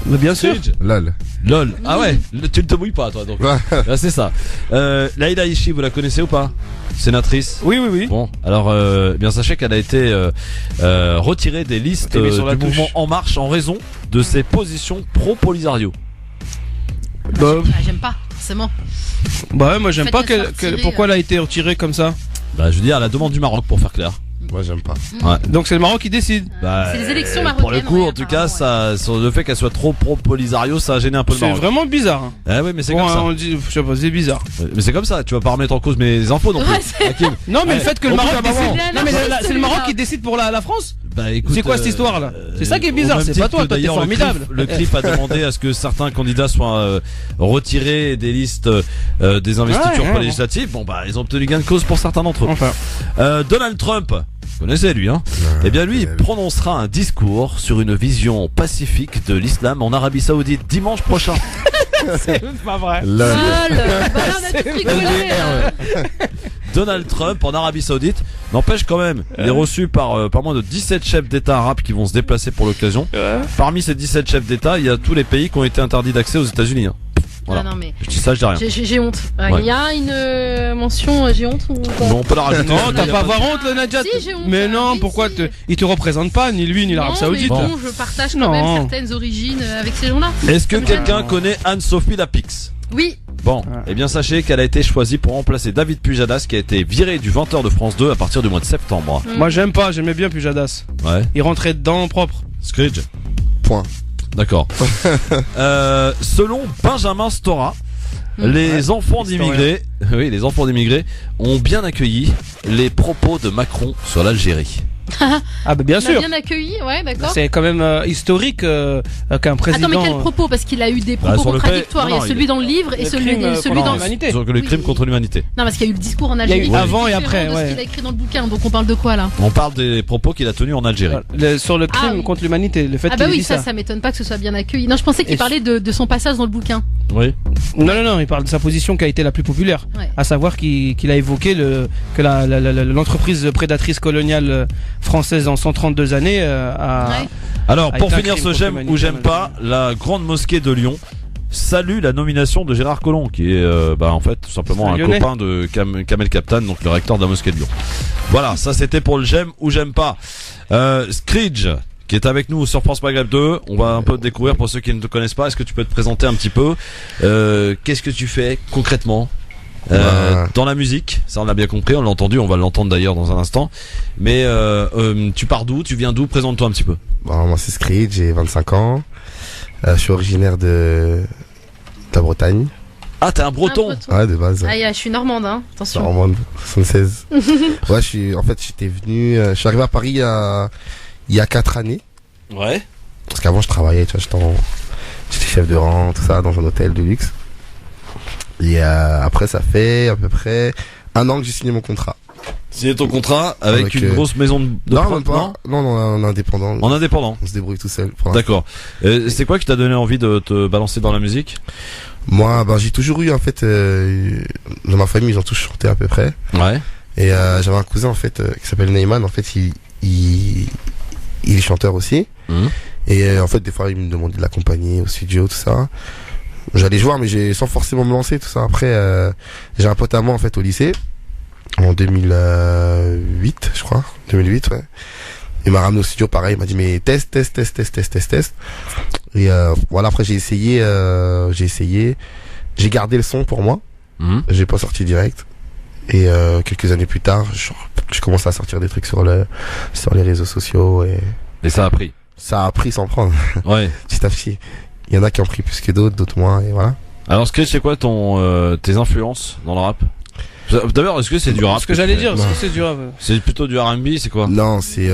Mais bien sûr. LOL. LOL. Ah ouais, tu ne te mouilles pas toi donc. Là, c'est ça. Laïla Ishi, vous la connaissez ou pas? Sénatrice. Oui. Bon, alors bien sachez qu'elle a été retirée des listes du mouvement En Marche en raison de ses positions pro-Polisario. J'aime pas, forcément. Bah ouais, moi j'aime pas retirer, pourquoi elle a été retirée comme ça. Bah je veux dire à la demande du Maroc pour faire clair. Moi j'aime pas. Ouais. Donc c'est le Maroc qui décide. Bah, c'est les élections pour le marocaines, coup, ouais, en tout cas, ça, sur le fait qu'elle soit trop pro-Polisario, ça a gêné un peu le C'est Maroc. vraiment bizarre. Hein. Ah oui, mais c'est Bon, comme ça. on dit, je sais pas, c'est bizarre. Mais c'est comme ça, tu vas pas remettre en cause mes infos non plus. Ouais, Hakim. Non, mais Ouais. le fait que le Au Maroc bout d'un décide. moment. Non, mais c'est le Maroc qui décide pour la France. Bah, écoute, C'est quoi cette histoire là? C'est ça qui est bizarre, au même c'est pas titre toi, que toi t'es d'ailleurs, formidable. Le CRIF a demandé à ce que certains candidats soient retirés des listes des investitures Ouais. législatives. Bon bah ils ont obtenu gain de cause pour certains d'entre eux. Enfin. Donald Trump, vous connaissez lui hein? Eh bien lui il prononcera un discours sur une vision pacifique de l'islam en Arabie Saoudite dimanche prochain. C'est pas vrai. LOL. Donald Trump en Arabie Saoudite. N'empêche quand même, il est reçu par moins de 17 chefs d'État arabes qui vont se déplacer pour l'occasion. Parmi ces 17 chefs d'État, il y a tous les pays qui ont été interdits d'accès aux États-Unis. Hein. Voilà. Ah non, mais Je dis ça, je dis rien. j'ai honte. Ouais. Il y a une mention j'ai honte ou pas? Bon, on peut la rajouter. Non, t'as pas à avoir honte, le Nadjat. Si, j'ai honte. Mais non, Oui, pourquoi si. il te représente pas, ni lui, ni l'Arabie Non, Saoudite. mais bon, je partage quand même certaines origines avec ces gens-là. Est-ce que Ça me gêne. quelqu'un connaît Anne-Sophie Lapix? Oui. Bon, eh bien sachez qu'elle a été choisie pour remplacer David Pujadas qui a été viré du 20h de France 2 à partir du mois de septembre. Moi j'aime pas, j'aimais bien Pujadas. Ouais. Il rentrait dedans propre. Screech. Point. D'accord. Selon Benjamin Stora, les enfants d'immigrés, oui, les enfants d'immigrés ont bien accueilli les propos de Macron sur l'Algérie. Ah bah bien On a sûr. bien accueilli, ouais, d'accord. C'est quand même historique qu'un président. Attends, mais quel propos? Parce qu'il a eu des Bah, propos sur le contradictoires. fait- Il y a non, celui dans le livre et le celui crime dans contre le... l'humanité. Sur le crime contre l'humanité. Non, parce qu'il y a eu le discours en Il y a Algérie. eu qui est avant et différent après, de ce ouais. qu'il a écrit dans le bouquin. Donc on parle de quoi là? On parle des propos qu'il a tenus en Algérie. Sur le crime Ah oui. contre l'humanité, le fait Ah qu'il bah ait oui, dit ça m'étonne pas que ce soit bien accueilli. Non, je pensais qu'il Et parlait de son passage dans le bouquin. Oui. Non, il parle de sa position qui a été la plus populaire. Ouais. À savoir qu'il a évoqué que l'entreprise prédatrice coloniale française en 132 années a. Ouais. Alors, a pour été un finir crime ce contre j'aime l'humanité ou j'aime en pas, la grande mosquée de Lyon salue la nomination de Gérard Collomb, qui est en fait tout simplement C'est un un Lyonnais. copain de Kamel Kaptan, donc le recteur de la mosquée de Lyon. Voilà, ça c'était pour le j'aime ou j'aime pas. Screech, qui est avec nous sur France Maghreb 2, on va un peu te découvrir pour ceux qui ne te connaissent pas. Est-ce que tu peux te présenter un petit peu? Qu'est-ce que tu fais concrètement dans la musique? Ça on l'a bien compris, on l'a entendu, on va l'entendre d'ailleurs dans un instant. Mais tu pars d'où? Tu viens d'où? Présente-toi un petit peu. Bon, moi c'est Screech, j'ai 25 ans. Je suis originaire de la Bretagne. Ah, t'es un breton? Ouais, de base. Ah, je suis normande, hein. Attention. Normande, 76. Ouais, j'étais venu, je suis arrivé à Paris il y a 4 années. Ouais. Parce qu'avant je travaillais, tu vois, j'étais chef de rang, tout ça, dans un hôtel de luxe. Et après ça fait à peu près 1 an que j'ai signé mon contrat. Signé ton contrat avec une grosse maison de non, prod, même pas. Non, en indépendant. En indépendant. On se débrouille tout seul. pour D'accord. C'est quoi qui t'a donné envie de te balancer dans la musique? Moi, j'ai toujours eu, en fait, dans ma famille, ils ont tous chanté à peu près. Ouais. Et j'avais un cousin, en fait, qui s'appelle Neyman. En fait, il est chanteur aussi. Et en fait, des fois, il me demandait de l'accompagner au studio, tout ça. J'allais jouer, mais sans forcément me lancer, tout ça. Après, j'ai un pote à moi, en fait, au lycée. En 2008, je crois. 2008, ouais. Il m'a ramené au studio, pareil. Il m'a dit, mais test. Et voilà, après, j'ai essayé. J'ai gardé le son pour moi. J'ai pas sorti direct. Et quelques années plus tard, je commence à sortir des trucs sur les réseaux sociaux. Et ça a pris. Ça a pris sans prendre. Ouais. Petit à petit. Il y en a qui ont pris plus que d'autres moins, et voilà. Alors Screech, c'est quoi tes influences dans le rap? D'abord, est-ce que c'est du rap? Ce que j'allais dire, est-ce que c'est du rap? C'est plutôt du R&B, c'est quoi? Non, c'est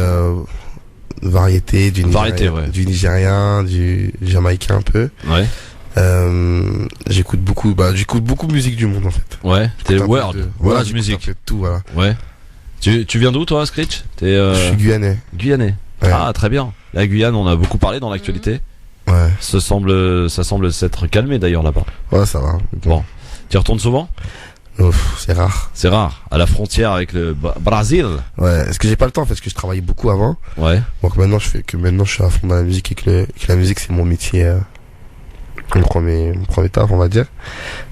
variété, du nigérien, du jamaïcain un peu. Ouais. J'écoute beaucoup de musique du monde en fait. Ouais. T'es world music. Un peu de tout, voilà. Ouais. Tu viens d'où toi, Screech? Je suis guyanais. Guyanais. Ouais. Ah, très bien. La Guyane, on a beaucoup parlé dans l'actualité. Ouais. Ça semble s'être calmé d'ailleurs là-bas. Ouais, ça va. Bon. Tu y retournes souvent? C'est rare. C'est rare. À la frontière avec le Brésil. Ouais. Parce que j'ai pas le temps en fait, parce que je travaillais beaucoup avant. Ouais. Donc maintenant je suis à fond dans la musique et que la musique c'est mon métier. Mon premier taf, on va dire.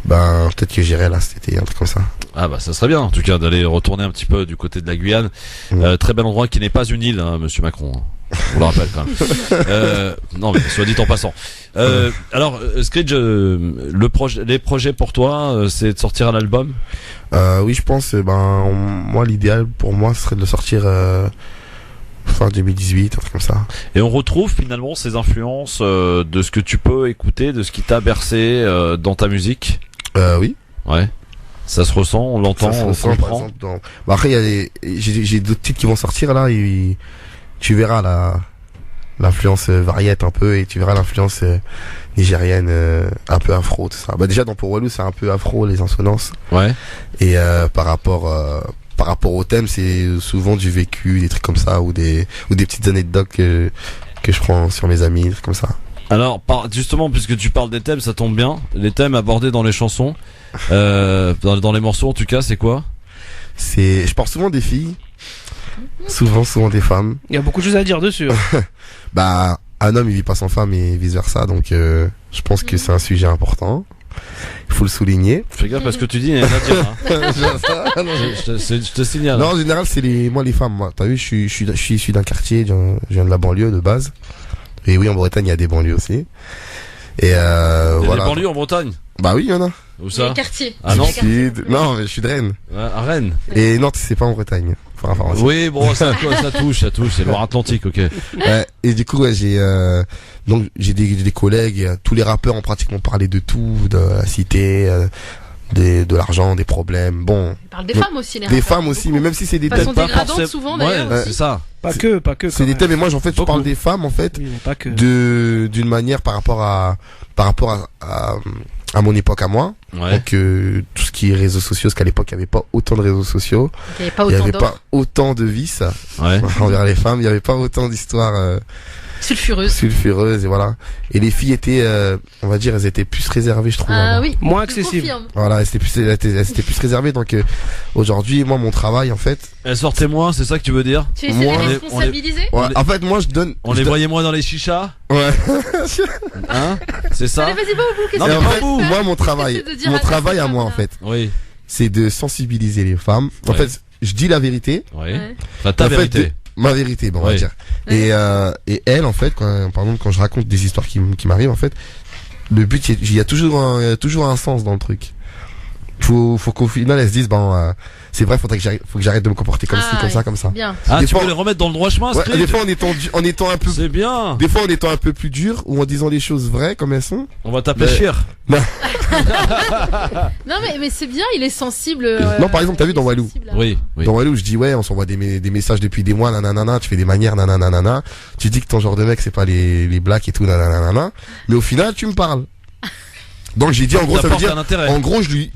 Ben, peut-être que j'irai là cet été, un truc comme ça. Ah bah ça serait bien, en tout cas, d'aller retourner un petit peu du côté de la Guyane. Très bel endroit qui n'est pas une île, hein, Monsieur Macron. On le rappelle quand même. Non, mais soit dit en passant. Alors, Screech, les projets pour toi, c'est de sortir un album? Oui, je pense. Moi, l'idéal pour moi, ce serait de le sortir fin 2018, un truc comme ça. Et on retrouve finalement ces influences de ce que tu peux écouter, de ce qui t'a bercé dans ta musique. Oui. Ouais. Ça se ressent, on l'entend, on comprend. Après, j'ai d'autres titres qui vont sortir là et tu verras l'influence variette un peu et tu verras l'influence nigérienne un peu afro, tout ça. Bah déjà dans Pour Walou, c'est un peu afro les insonances. Ouais. Et par rapport au thème, c'est souvent du vécu, des trucs comme ça ou des petites anecdotes que je prends sur mes amis, des trucs comme ça. Alors, justement, puisque tu parles des thèmes, ça tombe bien. Les thèmes abordés dans les chansons, dans les morceaux en tout cas, c'est quoi? Je parle souvent des filles, souvent des femmes. Il y a beaucoup de choses à dire dessus. Bah, un homme il vit pas sans femme et vice versa, donc je pense que c'est un sujet important. Il faut le souligner. Fais gaffe parce que tu dis, il y a rien à dire. Hein. Je te signale. Non, en général, c'est les femmes. Moi, t'as vu, je suis issu d'un quartier, je viens de la banlieue de base. Et oui, en Bretagne, il y a des banlieues aussi. Et il y a voilà. Des banlieues en Bretagne? Bah oui, il y en a. Où ça? Les quartiers. Ah non. Non, mais je suis de Rennes. Ouais, à Rennes. Et non, c'est pas en Bretagne. Pour information. Oui, bon, ça touche, c'est Loire-Atlantique, ok. Ouais, et du coup, ouais, j'ai des collègues, tous les rappeurs ont pratiquement parlé de tout, de la cité, de l'argent, des problèmes. Bon. Ils parlent des femmes aussi, les Des femmes aussi, mais même si c'est des thèmes pas forcément souvent d'ailleurs. Ouais, c'est ça. Pas que. C'est des thèmes, mais moi, en fait, je parle des femmes, en fait, pas que. d'une manière par rapport à mon époque à moi. Ouais. Donc tout ce qui est réseaux sociaux, parce qu'à l'époque il n'y avait pas autant de réseaux sociaux, il n'y avait pas autant de vices envers les femmes, il n'y avait pas autant d'histoires sulfureuses et voilà. Et les filles étaient, on va dire, elles étaient plus réservées, je trouve. Oui, moins accessibles. Voilà, elles étaient plus réservées. Donc aujourd'hui, moi, mon travail, en fait. Elles sortaient moins, c'est ça que tu veux dire? Tu essaies de les responsabiliser? Ouais, en fait, moi, je donne. On les voyait moins dans les chichas? Ouais. Hein? C'est ça? Allez, vas-y, va au bout. Non, mais en fait, moi, mon travail à moi, en fait. Oui. C'est de sensibiliser les femmes. En fait, je dis la vérité. Oui. Enfin, ta vérité. Ma vérité, bon, on va dire. Et elle, en fait, quand je raconte des histoires qui m'arrivent, en fait, le but, il y a toujours un sens dans le truc. Faut qu'au final, elles se disent, c'est vrai, faut que j'arrête de me comporter comme ci, comme ça. Bien. Ah, tu veux les remettre dans le droit chemin, ouais, des fois, en étant un peu. C'est bien. Des fois, en étant un peu plus dur, ou en disant les choses vraies comme elles sont. On va t'appeler Chir. Non, mais c'est bien, il est sensible. Non, par exemple, t'as vu dans Walou? Oui. Dans Walou, je dis, ouais, on s'envoie des messages depuis des mois, nanana, tu fais des manières, nanana, tu dis que ton genre de mec, c'est pas les blacks et tout, nanana, mais au final, tu me parles. Donc j'ai dit en gros, ça veut dire, en gros, je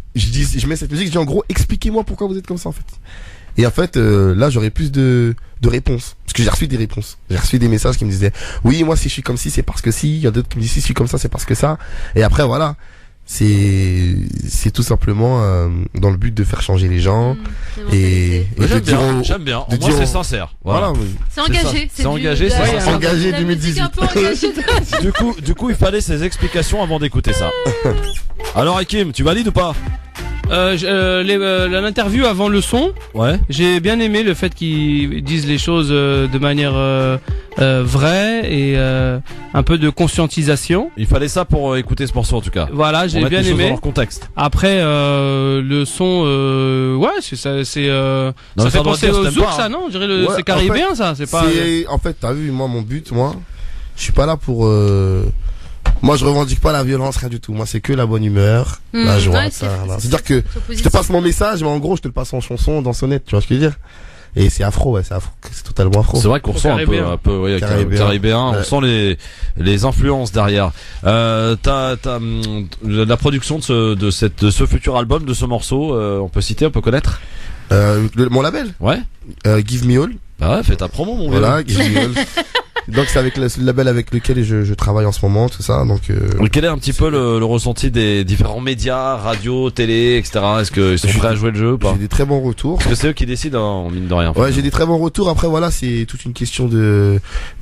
mets cette musique, je dis en gros, expliquez-moi pourquoi vous êtes comme ça en fait. Et en fait, là, j'aurais plus de réponses, parce que j'ai reçu des réponses, j'ai reçu des messages qui me disaient, oui, moi si je suis comme ci, c'est parce que si, il y a d'autres qui me disent si je suis comme ça, c'est parce que ça. Et après voilà, c'est tout simplement dans le but de faire changer les gens et j'aime bien. Au moins c'est sincère. Voilà. C'est engagé. C'est engagé. C'est engagé 2018. Du coup, il fallait ces explications avant d'écouter ça. Alors Hakim, tu valides ou pas? L'interview avant le son, ouais, j'ai bien aimé le fait qu'ils disent les choses de manière vraie et un peu de conscientisation. Il fallait ça pour écouter ce morceau en tout cas. Voilà, j'ai bien aimé. Dans leur contexte. Après le son, ouais, ça fait penser aux Zouk, ça, non? Je dirais c'est caribéen, ça. C'est pas. En fait, t'as vu, moi, mon but, je suis pas là pour. Moi, je revendique pas la violence, rien du tout. Moi, c'est que la bonne humeur, la joie. Ouais, C'est-à-dire que je te passe mon message, mais en gros, je te le passe en chanson, dans sonnette, tu vois ce que je veux dire. Et c'est afro, c'est totalement afro. C'est vrai qu'on ressent un peu, ouais, caribéen. On sent les influences derrière. T'as la production de ce futur album, de ce morceau, on peut citer, on peut connaître. Mon label. Ouais. Give Me All. Bah ouais, fais ta promo, mon gars. Voilà, Give Me All. Donc c'est avec le label avec lequel je travaille en ce moment, tout ça. Donc quel est un petit peu le ressenti des différents médias, radio, télé, etc. Est-ce qu'ils sont prêts à jouer le jeu ou pas? J'ai des très bons retours. Parce que c'est eux qui décident, en mine de rien. Ouais, j'ai des très bons retours. Après voilà, c'est toute une question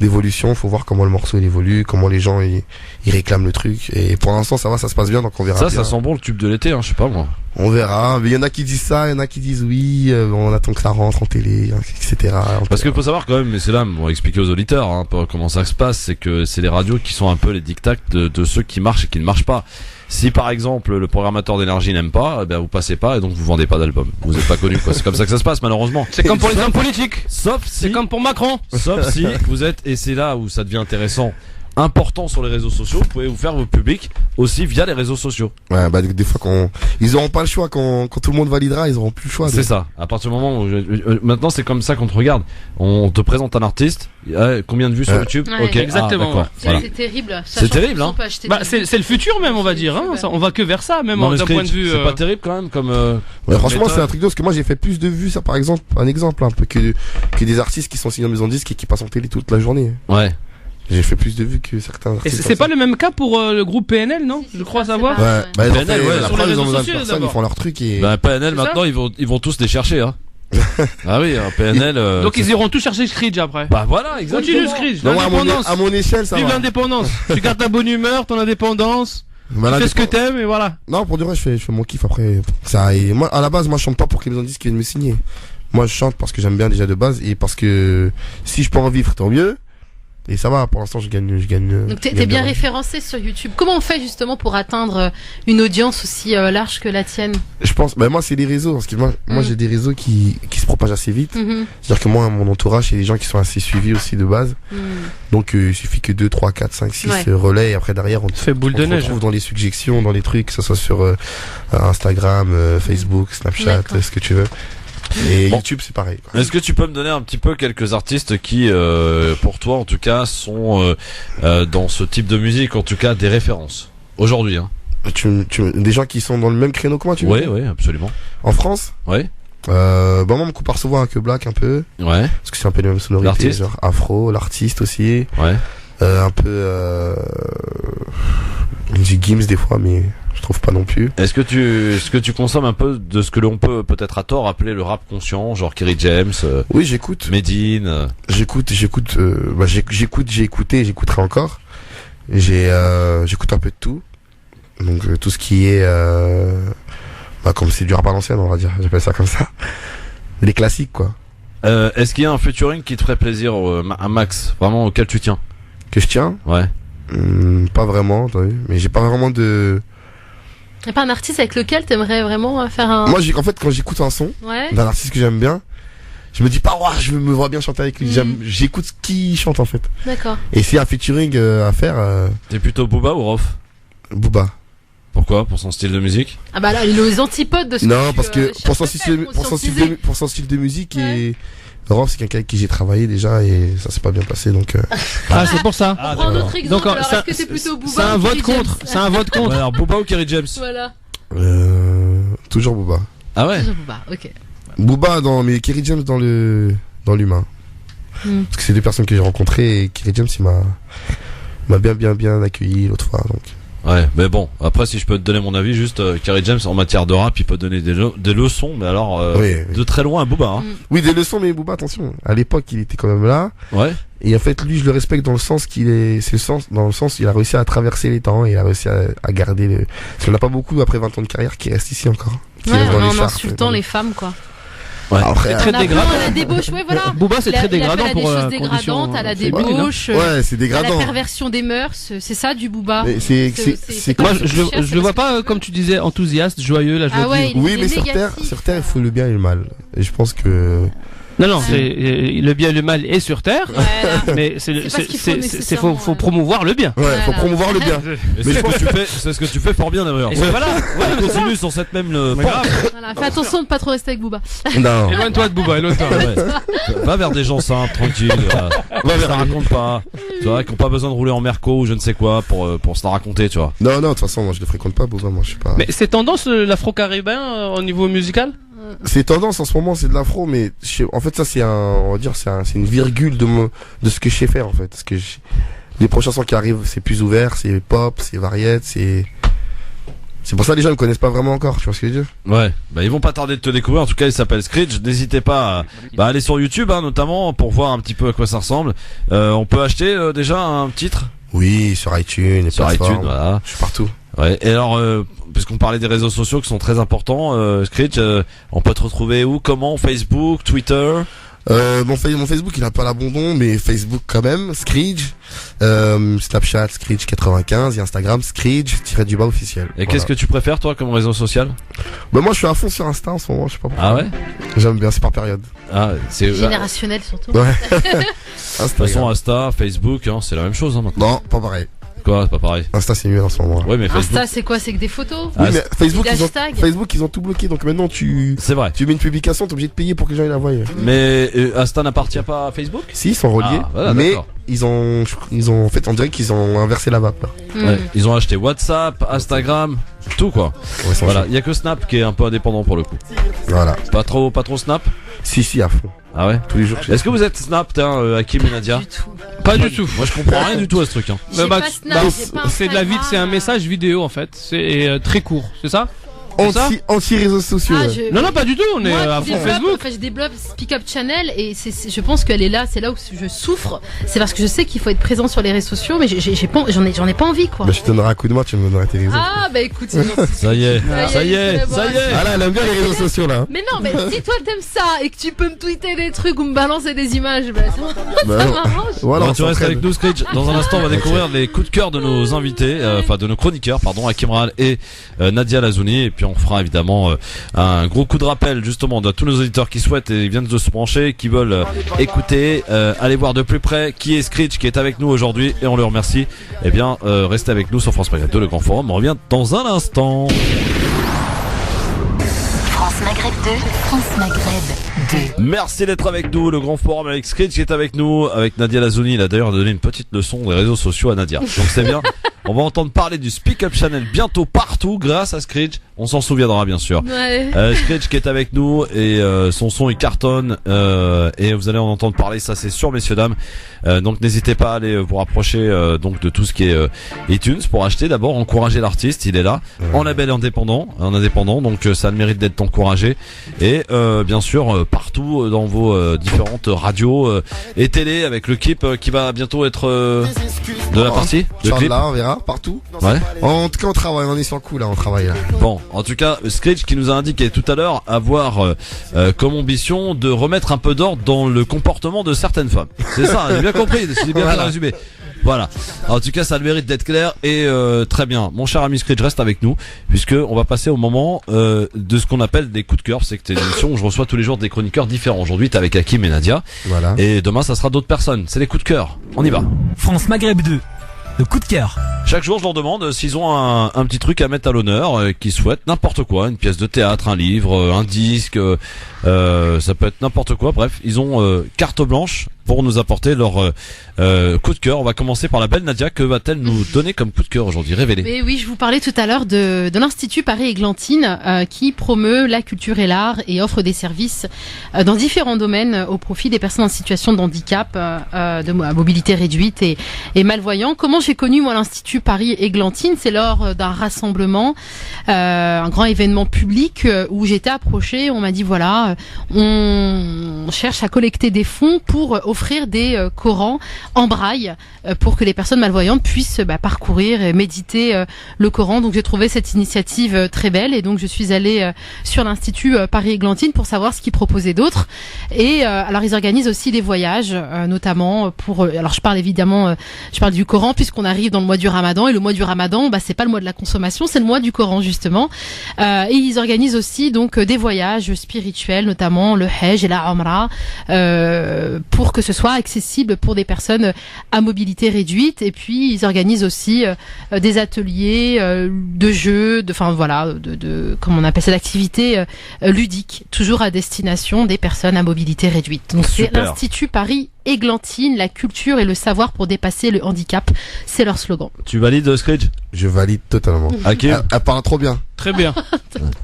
d'évolution. Faut voir comment le morceau il évolue, comment les gens ils réclament le truc. Et pour l'instant ça va, ça se passe bien, donc on verra. Ça sent bon le tube de l'été, je sais pas moi. On verra. Mais il y en a qui disent ça, il y en a qui disent oui. On attend que ça rentre en télé, etc. Parce que faut savoir quand même, mais c'est là, on va expliquer aux auditeurs comment ça se passe, c'est que c'est les radios qui sont un peu les dictats de ceux qui marchent et qui ne marchent pas. Si par exemple le programmateur d'énergie n'aime pas, vous passez pas et donc vous vendez pas d'album. Vous êtes pas connu quoi. C'est comme ça que ça se passe malheureusement. C'est comme pour les hommes politiques. Sauf si. C'est comme pour Macron. Sauf si vous êtes, et c'est là où ça devient intéressant, important sur les réseaux sociaux, vous pouvez vous faire vos publics aussi via les réseaux sociaux. Ouais, des fois ils auront pas le choix quand tout le monde validera, ils auront plus le choix. C'est ça. À partir du moment où maintenant c'est comme ça qu'on te regarde. On te présente un artiste, combien de vues sur YouTube? Ouais. Ok, exactement. Voilà. C'est terrible. C'est terrible, hein. C'est le futur même, on va dire. On va que vers ça, même d'un point de vue. C'est pas terrible quand même comme. Franchement, c'est un truc de parce que moi j'ai fait plus de vues, ça par exemple, un exemple un peu que des artistes qui sont signés en maison de disque et qui passent en télé toute la journée. Ouais. J'ai fait plus de vues que certains artistes. Et c'est pas le même cas pour le groupe PNL, non? Je crois savoir. Ouais. PNL, sur les réseaux sociaux, ils font leur truc et. PNL maintenant ils vont tous les chercher, hein. Ah oui, PNL. Donc ils iront tous chercher Screech après. Bah voilà, exactement. Continue Screech. Non, à mon échelle, ça va. Vive l'indépendance. Tu gardes ta bonne humeur, ton indépendance. Tu fais ce que t'aimes et voilà. Non, pour du vrai, je fais mon kiff après. Ça, et moi, à la base, moi, je chante pas pour que les maisons de disques viennent me signer. Moi, je chante parce que j'aime bien déjà de base et parce que si je peux en vivre, tant mieux. Et ça va, pour l'instant, je gagne. Donc t'es bien référencé sur YouTube. Comment on fait justement pour atteindre une audience aussi large que la tienne? Je pense, moi c'est les réseaux, parce que moi j'ai des réseaux qui se propagent assez vite. C'est-à-dire que moi, mon entourage, c'est des gens qui sont assez suivis aussi de base. Donc il suffit que 2, 3, 4, 5, 6 relais et après derrière on fait boule de neige. On retrouve dans les suggestions, dans les trucs, que ce soit sur Instagram, Facebook, Snapchat, ce que tu veux. Et YouTube c'est pareil. Est-ce que tu peux me donner un petit peu quelques artistes qui, pour toi en tout cas, sont dans ce type de musique, en tout cas des références aujourd'hui, hein? Des gens qui sont dans le même créneau que moi, tu veux? Oui, absolument. En France? Ouais. Moi on me compare souvent avec Black un peu. Ouais. Parce que c'est un peu les mêmes sonorités. L'artiste. Genre afro, l'artiste aussi. Ouais. Un peu musique Gims des fois, mais je trouve pas non plus. Est-ce que tu consommes un peu de ce que l'on peut peut-être à tort appeler le rap conscient, genre Kerry James? Oui, j'écoute. Medine. J'écoute. J'ai écouté, j'écouterai encore. J'écoute un peu de tout. Donc tout ce qui est comme c'est du rap à l'ancienne, on va dire, j'appelle ça comme ça. Les classiques quoi. Est-ce qu'il y a un featuring qui te ferait plaisir, un max, vraiment auquel tu tiens? Que je tiens? Ouais. Pas vraiment, t'as vu, mais j'ai pas vraiment de. Y'a pas un artiste avec lequel t'aimerais vraiment faire un. Moi, en fait, quand j'écoute un son d'un artiste que j'aime bien, je me dis pas, je me vois bien chanter avec lui. J'écoute ce qu'il chante en fait. D'accord. Et s'il y a un featuring à faire. T'es plutôt Booba ou Rof? Booba. Pourquoi? Pour son style de musique? Ah bah là, il est aux antipodes de ce Non, parce que pour son style de musique et. Rof, c'est quelqu'un avec qui j'ai travaillé déjà et ça s'est pas bien passé donc. Ah, c'est pour ça. On prend un autre exemple. Alors, est-ce que c'est plutôt Booba? C'est un vote contre. C'est un vote contre. Alors Booba ou Kerry James? Voilà. Toujours Booba. Ah ouais? Toujours Booba, ok. Booba mais Kerry James dans l'humain. Parce que c'est deux personnes que j'ai rencontrées et Kerry James il m'a bien accueilli l'autre fois donc. Ouais, mais bon, après si je peux te donner mon avis, juste Kerry James en matière de rap, il peut donner des leçons, mais alors de très loin à Booba. Hein. Oui, des leçons, mais Booba, attention, à l'époque il était quand même là. Ouais. Et en fait, lui, je le respecte dans le sens il a réussi à traverser les temps et il a réussi à garder parce qu'on n'a pas beaucoup après 20 ans de carrière qui restent ici encore. En insultant les femmes, quoi. Ouais. Après, c'est très dégradant. La débauche, voilà. Booba, c'est très dégradant pour des choses dégradantes, à la débauche, c'est dégradant. à la perversion des mœurs, c'est ça du Booba. C'est moi, je le vois pas comme tu disais enthousiaste, joyeux, la joie de vivre. Oui, mais sur terre, il faut le bien et le mal. Et je pense que Non, le bien et le mal est sur terre, mais faut promouvoir le bien. Ouais, faut promouvoir le bien. Mais c'est ce que tu fais fort bien d'ailleurs. Voilà. Continue sur cette même pente. Voilà, fais attention de pas trop rester avec Booba. Non. Éloigne-toi de Booba, éloigne-toi. Ouais. Va vers des gens simples, tranquilles. Ça raconte pas. Tu vois, qui ont pas besoin de rouler en Merco ou je ne sais quoi pour se la raconter, tu vois. Non, de toute façon, moi je le fréquente pas, Booba, moi je sais pas. Mais c'est tendance l'afro-caribéen au niveau musical? C'est tendance en ce moment, c'est de l'afro, mais en fait ça c'est on va dire c'est une virgule de ce que je sais faire en fait. Parce que les prochains sons qui arrivent, c'est plus ouvert, c'est pop, c'est variette, c'est pour ça que les gens ne connaissent pas vraiment encore, tu vois ce que je veux dire? Ouais, ils vont pas tarder de te découvrir. En tout cas, il s'appelle Screech. N'hésitez pas à aller sur YouTube, notamment pour voir un petit peu à quoi ça ressemble. On peut acheter déjà un titre. Oui, sur iTunes, voilà. Je suis partout. Ouais. Et alors, puisqu'on parlait des réseaux sociaux qui sont très importants, Screech, on peut te retrouver où, comment, Facebook, Twitter? Mon Facebook il a pas l'abandon, mais Facebook quand même, Screech, Snapchat Screech95 et Instagram Screech-du-bas officiel. Et qu'est-ce que tu préfères toi comme réseau social? Moi je suis à fond sur Insta en ce moment, je sais pas pourquoi. Ah ouais? J'aime bien, c'est par période. Ah, c'est générationnel surtout. Ouais. De toute façon Insta, Facebook, c'est la même chose maintenant. Non, pas pareil. Quoi, c'est pas pareil. Insta c'est mieux en ce moment. Ouais, mais Facebook. Insta c'est quoi? C'est que des photos? Oui, mais Facebook ils ont tout bloqué, donc maintenant c'est vrai. Tu mets une publication, t'es obligé de payer pour que les gens la voient. Mais Insta n'appartient pas à Facebook? Si, ils sont reliés, mais ils ont en fait on dirait qu'ils ont inversé la vape là. Ouais, ils ont acheté WhatsApp, Instagram, tout quoi. Ouais, voilà, il y a que Snap qui est un peu indépendant pour le coup. Voilà. Pas trop Snap? Si, à fond. Ah ouais? Tous les jours. Est-ce que vous êtes Snap, Hakim et Nadia? Pas du tout. Moi je comprends rien du tout à ce truc. C'est de la vie, c'est un message vidéo en fait. C'est très court, c'est ça? Anti-réseaux sociaux. Non, pas du tout, on est à fond Facebook. Je développe Speak Up Channel et je pense qu'elle est là, c'est là où je souffre. C'est parce que je sais qu'il faut être présent sur les réseaux sociaux, mais j'en ai pas envie quoi. Je te donnerai un coup de main, tu me donneras tes réseaux. Ah écoute, ça y est. Ah là, elle aime bien les réseaux sociaux là. Mais non, mais si toi t'aimes ça et que tu peux me tweeter des trucs ou me balancer des images, ça m'arrange. Voilà, tu restes avec nous, Screech. Dans un instant, on va découvrir les coups de cœur de nos invités, de nos chroniqueurs, Hakim Rahal et Nadia Lazouni, et puis on fera évidemment un gros coup de rappel justement de tous nos auditeurs qui souhaitent et viennent de se brancher, qui veulent écouter, aller voir de plus près qui est Screech, qui est avec nous aujourd'hui, et on le remercie. Eh bien, restez avec nous sur France Maghreb 2, le Grand Forum. On revient dans un instant. France Maghreb 2, France Maghreb 2. Merci d'être avec nous, le Grand Forum avec Screech qui est avec nous, avec Nadia Lazouni. Il a d'ailleurs donné une petite leçon des réseaux sociaux à Nadia. Donc c'est bien. On va entendre parler du Speak Up Channel bientôt partout grâce à Screech. On s'en souviendra bien sûr. Ouais. Screech qui est avec nous et son son il cartonne et vous allez en entendre parler, ça c'est sûr messieurs dames. Donc n'hésitez pas à aller vous rapprocher donc de tout ce qui est iTunes pour acheter. D'abord encourager l'artiste, il est là en label indépendant, donc ça a le mérite d'être encouragé et bien sûr partout dans vos différentes radios et télé avec le clip qui va bientôt être de la partie. Le clip là, on verra partout. Ouais. En tout cas on travaille, on est sur le coup là, on travaille là. Bon, en tout cas, Screech qui nous a indiqué tout à l'heure avoir comme ambition de remettre un peu d'ordre dans le comportement de certaines femmes. C'est ça, j'ai bien compris, c'est bien résumé. Voilà. En tout cas, ça a le mérite d'être clair et très bien. Mon cher ami Screech, reste avec nous puisque on va passer au moment de ce qu'on appelle des coups de cœur. C'est que c'est une émission où je reçois tous les jours des chroniqueurs différents. Aujourd'hui, t'es avec Hakim et Nadia. Voilà. Et demain, ça sera d'autres personnes. C'est les coups de cœur. On y va. France Maghreb 2. Le coup de cœur. Chaque jour, je leur demande s'ils ont un petit truc à mettre à l'honneur, qu'ils souhaitent n'importe quoi, une pièce de théâtre, un livre, un disque, ça peut être n'importe quoi. Bref, ils ont carte blanche pour nous apporter leur coup de cœur. On va commencer par la belle Nadia. Que va-t-elle nous donner comme coup de cœur aujourd'hui? Révélez. Mais oui, je vous parlais tout à l'heure de l'Institut Paris-Églantine qui promeut la culture et l'art et offre des services dans différents domaines au profit des personnes en situation de handicap, de mobilité réduite et malvoyants. Comment j'ai connu moi l'Institut Paris-Églantine? C'est lors d'un rassemblement, un grand événement public où j'étais approchée. On m'a dit voilà, on cherche à collecter des fonds pour offrir des Corans en braille pour que les personnes malvoyantes puissent parcourir et méditer le Coran. Donc j'ai trouvé cette initiative très belle et donc je suis allée sur l'Institut Paris-Églantine pour savoir ce qu'ils proposaient d'autre. Et alors ils organisent aussi des voyages, notamment pour. Alors je parle du Coran puisqu'on arrive dans le mois du Ramadan. Ramadan, et le mois du Ramadan, c'est pas le mois de la consommation, c'est le mois du Coran justement. Et ils organisent aussi donc des voyages spirituels, notamment le Hajj et la Umrah, pour que ce soit accessible pour des personnes à mobilité réduite. Et puis ils organisent aussi des ateliers de jeux, comment on appelle ça, d'activités ludiques, toujours à destination des personnes à mobilité réduite. Donc c'est l'Institut Paris-Églantine, la culture et le savoir pour dépasser le handicap, c'est leur slogan. Tu valides, Screech? Je valide totalement. Hakim? Elle parle trop bien. Très bien.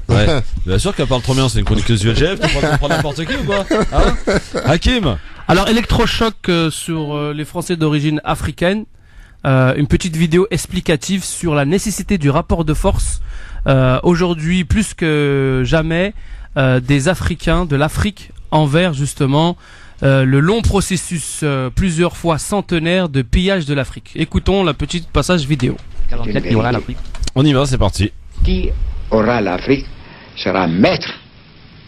Ouais. Bien sûr qu'elle parle trop bien, c'est une chroniqueuse ULGF, tu crois qu'on prend n'importe qui ou quoi? Hakim? Alors, électrochoc sur les Français d'origine africaine. Une petite vidéo explicative sur la nécessité du rapport de force aujourd'hui plus que jamais des Africains, de l'Afrique envers justement le long processus plusieurs fois centenaire de pillage de l'Afrique. Écoutons la petite passage vidéo. On y va, c'est parti. Qui aura l'Afrique sera maître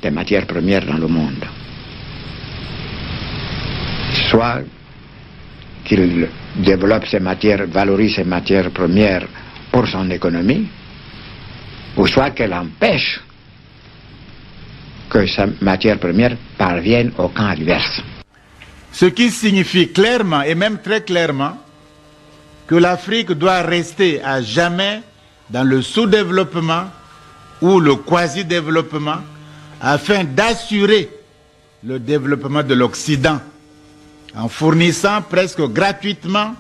des matières premières dans le monde. Soit qu'il développe ces matières, valorise ces matières premières pour son économie, ou soit qu'elle empêche que sa matière première parvienne au camp adverse. Ce qui signifie clairement, et même très clairement, que l'Afrique doit rester à jamais dans le sous-développement ou le quasi-développement afin d'assurer le développement de l'Occident en fournissant presque gratuitement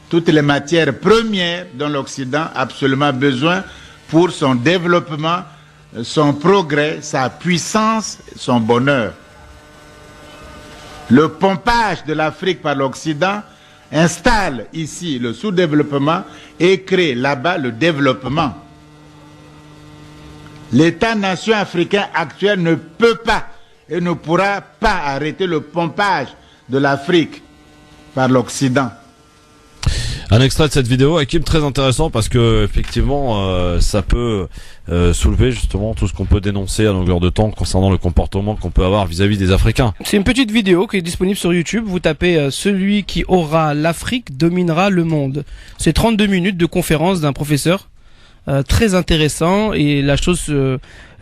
toutes les matières premières dont l'Occident a absolument besoin pour son développement, son progrès, sa puissance, son bonheur. Le pompage de l'Afrique par l'Occident installe ici le sous-développement et crée là-bas le développement. L'État-nation africain actuel ne peut pas et ne pourra pas arrêter le pompage de l'Afrique par l'Occident. Un extrait de cette vidéo, Hakim, très intéressant parce que effectivement ça peut soulever justement tout ce qu'on peut dénoncer à longueur de temps concernant le comportement qu'on peut avoir vis-à-vis des Africains. C'est une petite vidéo qui est disponible sur YouTube. Vous tapez celui qui aura l'Afrique dominera le monde. C'est 32 minutes de conférence d'un professeur très intéressant, et la chose,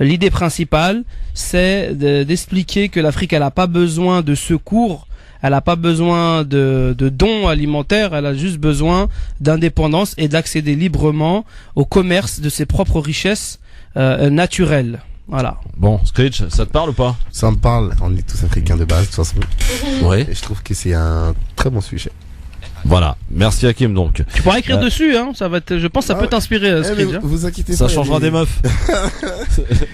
l'idée principale, c'est d'expliquer que l'Afrique, elle n'a pas besoin de secours. Elle n'a pas besoin de dons alimentaires, elle a juste besoin d'indépendance et d'accéder librement au commerce de ses propres richesses naturelles. Voilà. Bon, Screech, ça te parle ou pas? Ça me parle, on est tous africains de base de toute façon. Oui. Et je trouve que c'est un très bon sujet. Voilà, merci Hakim donc. Tu pourras écrire dessus, hein. Ça va être, je pense, que ça peut t'inspirer, Screech. Vous inquiétez pas. Ça changera des meufs.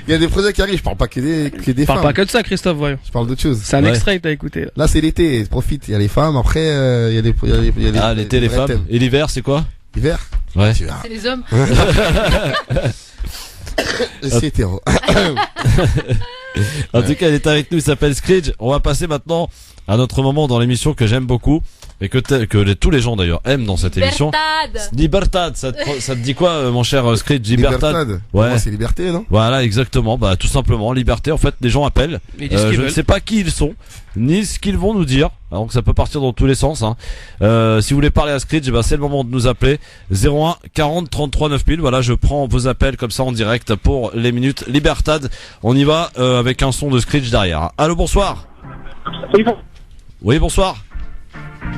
Il y a des projets qui arrivent. Je parle pas que des femmes. Je parle pas que de ça, Christophe, voyons. Je parle d'autre chose. C'est un extrait que t'as écouté. Là, c'est l'été. Profite. Il y a les femmes. Après, il y a les. Ah, l'été, les femmes. Thèmes. Et l'hiver, c'est quoi? L'hiver. Ouais. C'est les hommes. C'est hétéro. En tout cas, il est avec nous. Il s'appelle Screech. On va passer maintenant à notre moment dans l'émission que j'aime beaucoup. Et que tous les gens d'ailleurs aiment dans cette émission. Libertad. Ça te dit quoi, mon cher Screech? Libertad. Ouais. C'est liberté, non? Voilà, exactement. Bah, tout simplement, liberté. En fait, les gens appellent. Je ne sais pas qui ils sont, ni ce qu'ils vont nous dire. Donc, ça peut partir dans tous les sens, hein. Si vous voulez parler à Screech, c'est le moment de nous appeler. 01 40 33 9000. Voilà, je prends vos appels comme ça en direct pour les minutes Libertad. On y va, avec un son de Screech derrière. Allô, bonsoir. Oui, bonsoir.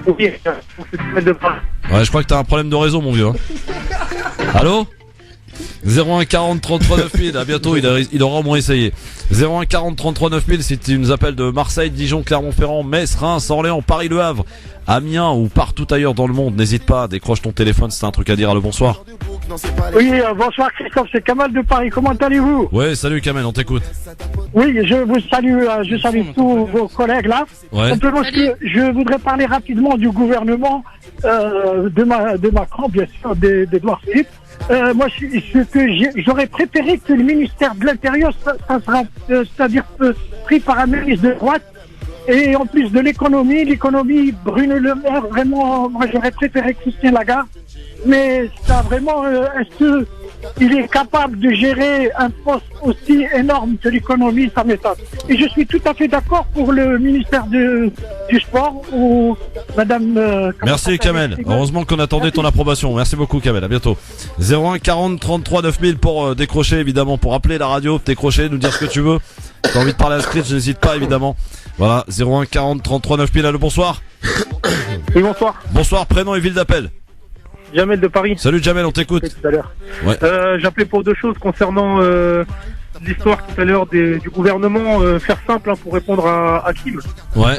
Oui, ouais, je crois que t'as un problème de réseau, mon vieux. Hein. Allô? 01 40 33 9000. À bientôt, il aura au moins essayé. 01 40 33 9000 si tu nous appelles de Marseille, Dijon, Clermont-Ferrand, Metz, Reims, Orléans, Paris, Le Havre, Amiens ou partout ailleurs dans le monde. N'hésite pas, décroche ton téléphone si t'as un truc à dire. Allô, bonsoir. Oui, bonsoir Christophe, c'est Kamal de Paris. Comment allez-vous? Ouais, salut Kamal, on t'écoute. Oui, je vous salue, je salue tous vos collègues là. Ouais. Simplement que je voudrais parler rapidement du gouvernement de Macron, bien sûr, d'Edouard Philippe. Moi, j'aurais préféré que le ministère de l'Intérieur, ça sera, c'est-à-dire pris par un ministre de droite. Et en plus de l'économie, Bruno Le Maire, vraiment, moi j'aurais préféré Christine Lagarde. Mais ça vraiment, est-ce que il est capable de gérer un poste aussi énorme que l'économie, ça m'étonne. Et je suis tout à fait d'accord pour le ministère du Sport ou Madame... Merci Kamel. Heureusement qu'on attendait ton approbation. Merci beaucoup Kamel. À bientôt. 01 40 33 9000 pour décrocher évidemment, pour appeler la radio, décrocher, nous dire ce que tu veux. T'as envie de parler à Scritch, n'hésite pas évidemment. Voilà, 01 40 33 9000. Allô, bonsoir. Oui, bonsoir. Bonsoir, prénom et ville d'appel. Jamel de Paris. Salut Jamel, on t'écoute. Tout à l'heure. Ouais. J'appelais pour deux choses concernant l'histoire tout à l'heure du gouvernement. Faire simple pour répondre à Kim. Ouais.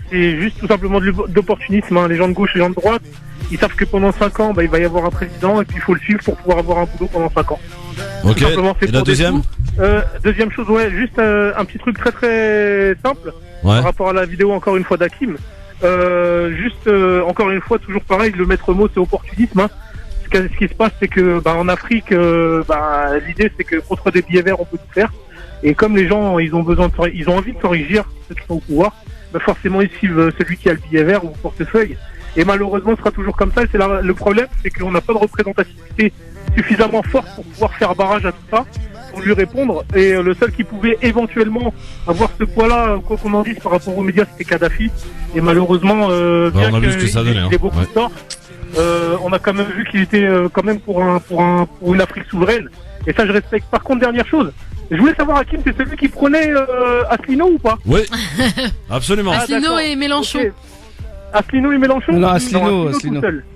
C'est juste tout simplement de l'opportunisme. Les gens de gauche et les gens de droite, ils savent que pendant 5 ans, il va y avoir un président et puis il faut le suivre pour pouvoir avoir un boulot pendant 5 ans. Ok. Et la deuxième deuxième chose, juste un petit truc très très simple par rapport à la vidéo encore une fois d'Hakim. Encore une fois, toujours pareil, le maître mot c'est opportunisme. Ce qui se passe, c'est que en Afrique, l'idée c'est que contre des billets verts on peut tout faire. Et comme les gens ils ont envie de s'enrichir, ceux qui sont au pouvoir, forcément ils suivent celui qui a le billet vert ou le portefeuille. Et malheureusement ce sera toujours comme ça. Et le problème, c'est qu'on n'a pas de représentativité suffisamment forte pour pouvoir faire barrage à tout ça, pour lui répondre. Et le seul qui pouvait éventuellement avoir ce poids-là, quoi qu'on en dise par rapport aux médias, c'était Kadhafi. Et malheureusement, bien on a vu ce que ça donnait, qu'il ait beaucoup de tort, on a quand même vu qu'il était quand même pour une Afrique souveraine. Et ça, je respecte. Par contre, dernière chose, je voulais savoir, Hakim, c'est celui qui prenait Asselineau ou pas? Oui, absolument. Asselineau et Mélenchon. Okay. Asselineau et Mélenchon? Non, Asselineau.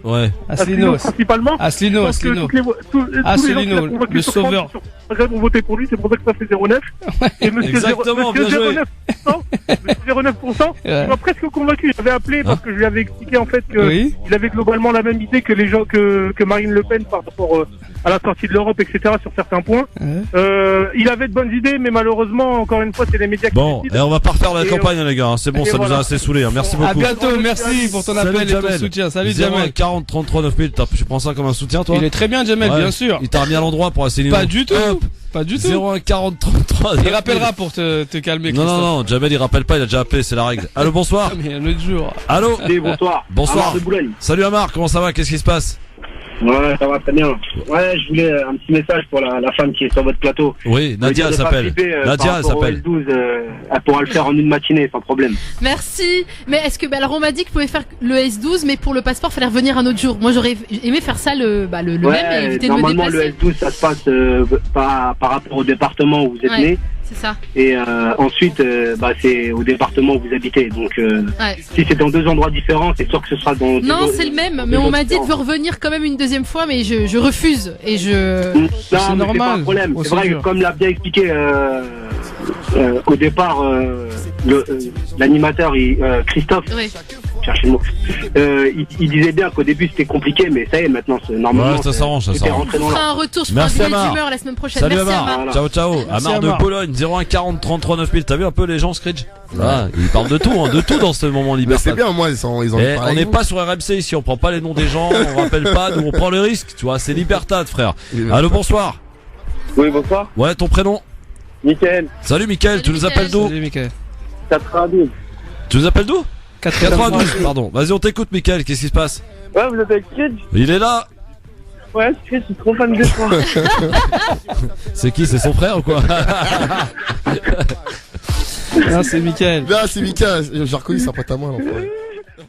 Ouais. Asselineau principalement. Asselineau. Asselineau, le sauveur. Ont voté pour lui, c'est pour ça que ça fait 0,9. Et monsieur Exactement, bien joué. 0,9%, il m'a presque convaincu. J'avais appelé parce que je lui avais expliqué en fait qu'il avait globalement la même idée que les gens que Marine Le Pen par rapport à la sortie de l'Europe, etc. sur certains points. Il avait de bonnes idées, mais malheureusement, encore une fois, c'est les médias qui décident. Bon, et on va pas refaire la campagne, les gars. C'est bon, ça nous a assez saoulé. Merci beaucoup. À bientôt, merci pour ton appel et ton soutien. Salut Jamel. 40 33 9000. Tu prends ça comme un soutien, toi? Il est très bien, Jamel, bien sûr. Il t'a remis à l'endroit pour essayer. Pas du tout. Pas du tout. 01 40 33. Il rappellera pour te calmer. Non, Jamel il rappelle pas, il a déjà appelé, c'est la règle. Allô, bonsoir. Mais un autre jour. Allô. Bonsoir. Bonsoir. Amar de Boulogne. Salut Amar, comment ça va? Qu'est-ce qui se passe? Ouais, ça va très bien. Ouais, je voulais un petit message pour la femme qui est sur votre plateau. Oui, Nadia elle s'appelle. Nadia elle s'appelle. L12, elle pourra le faire en une matinée sans problème. Merci. Mais est-ce que alors on m'a dit que vous pouvez faire le S12, mais pour le passeport, il fallait revenir un autre jour. Moi, j'aurais aimé faire ça le même et éviter de me normalement, déplacer. le S12, ça se passe par rapport au département où vous êtes né. C'est ça. Et ensuite, c'est au département où vous habitez. Donc, si c'est dans deux endroits différents, c'est sûr que ce sera dans... Non, c'est le même, mais on m'a dit de revenir quand même une deuxième fois, mais je refuse. Et Non, c'est normal. C'est pas un problème. C'est vrai que comme l'a bien expliqué au départ l'animateur, Christophe, cherchez le mot, il disait bien qu'au début c'était compliqué, mais ça y est, maintenant c'est normalement. Ouais, ça s'arrange, ça s'arrange. On fera un retour, je ferai un billet d'humeur la semaine prochaine. Salut Merci Amar. Amar. Ciao. Amar de Bologne, 01 40 33 9000. T'as vu un peu les gens, Scritch? Ils parlent de tout dans ce moment libertaire. C'est bien, moi, ils ont on n'est pas sur RMC ici, on prend pas les noms des gens, on rappelle pas, nous on prend le risque, tu vois, c'est Libertad, frère. Allô, bonsoir. Oui, bonsoir. Ouais, ton prénom? Mickaël. Salut Mickaël, tu nous appelles d'où? Salut Mickaël. 92. Tu nous appelles d'où? 92, pardon. Vas-y, on t'écoute Mickaël, qu'est-ce qui se passe? Ouais, vous êtes avec Scritch? Il est là. Ouais, Scritch, je suis trop fan de toi. C'est qui? C'est son frère ou quoi? Non, c'est Mickaël. Non, c'est Mickaël. J'ai reconnu sa pote à moi, l'enfoiré.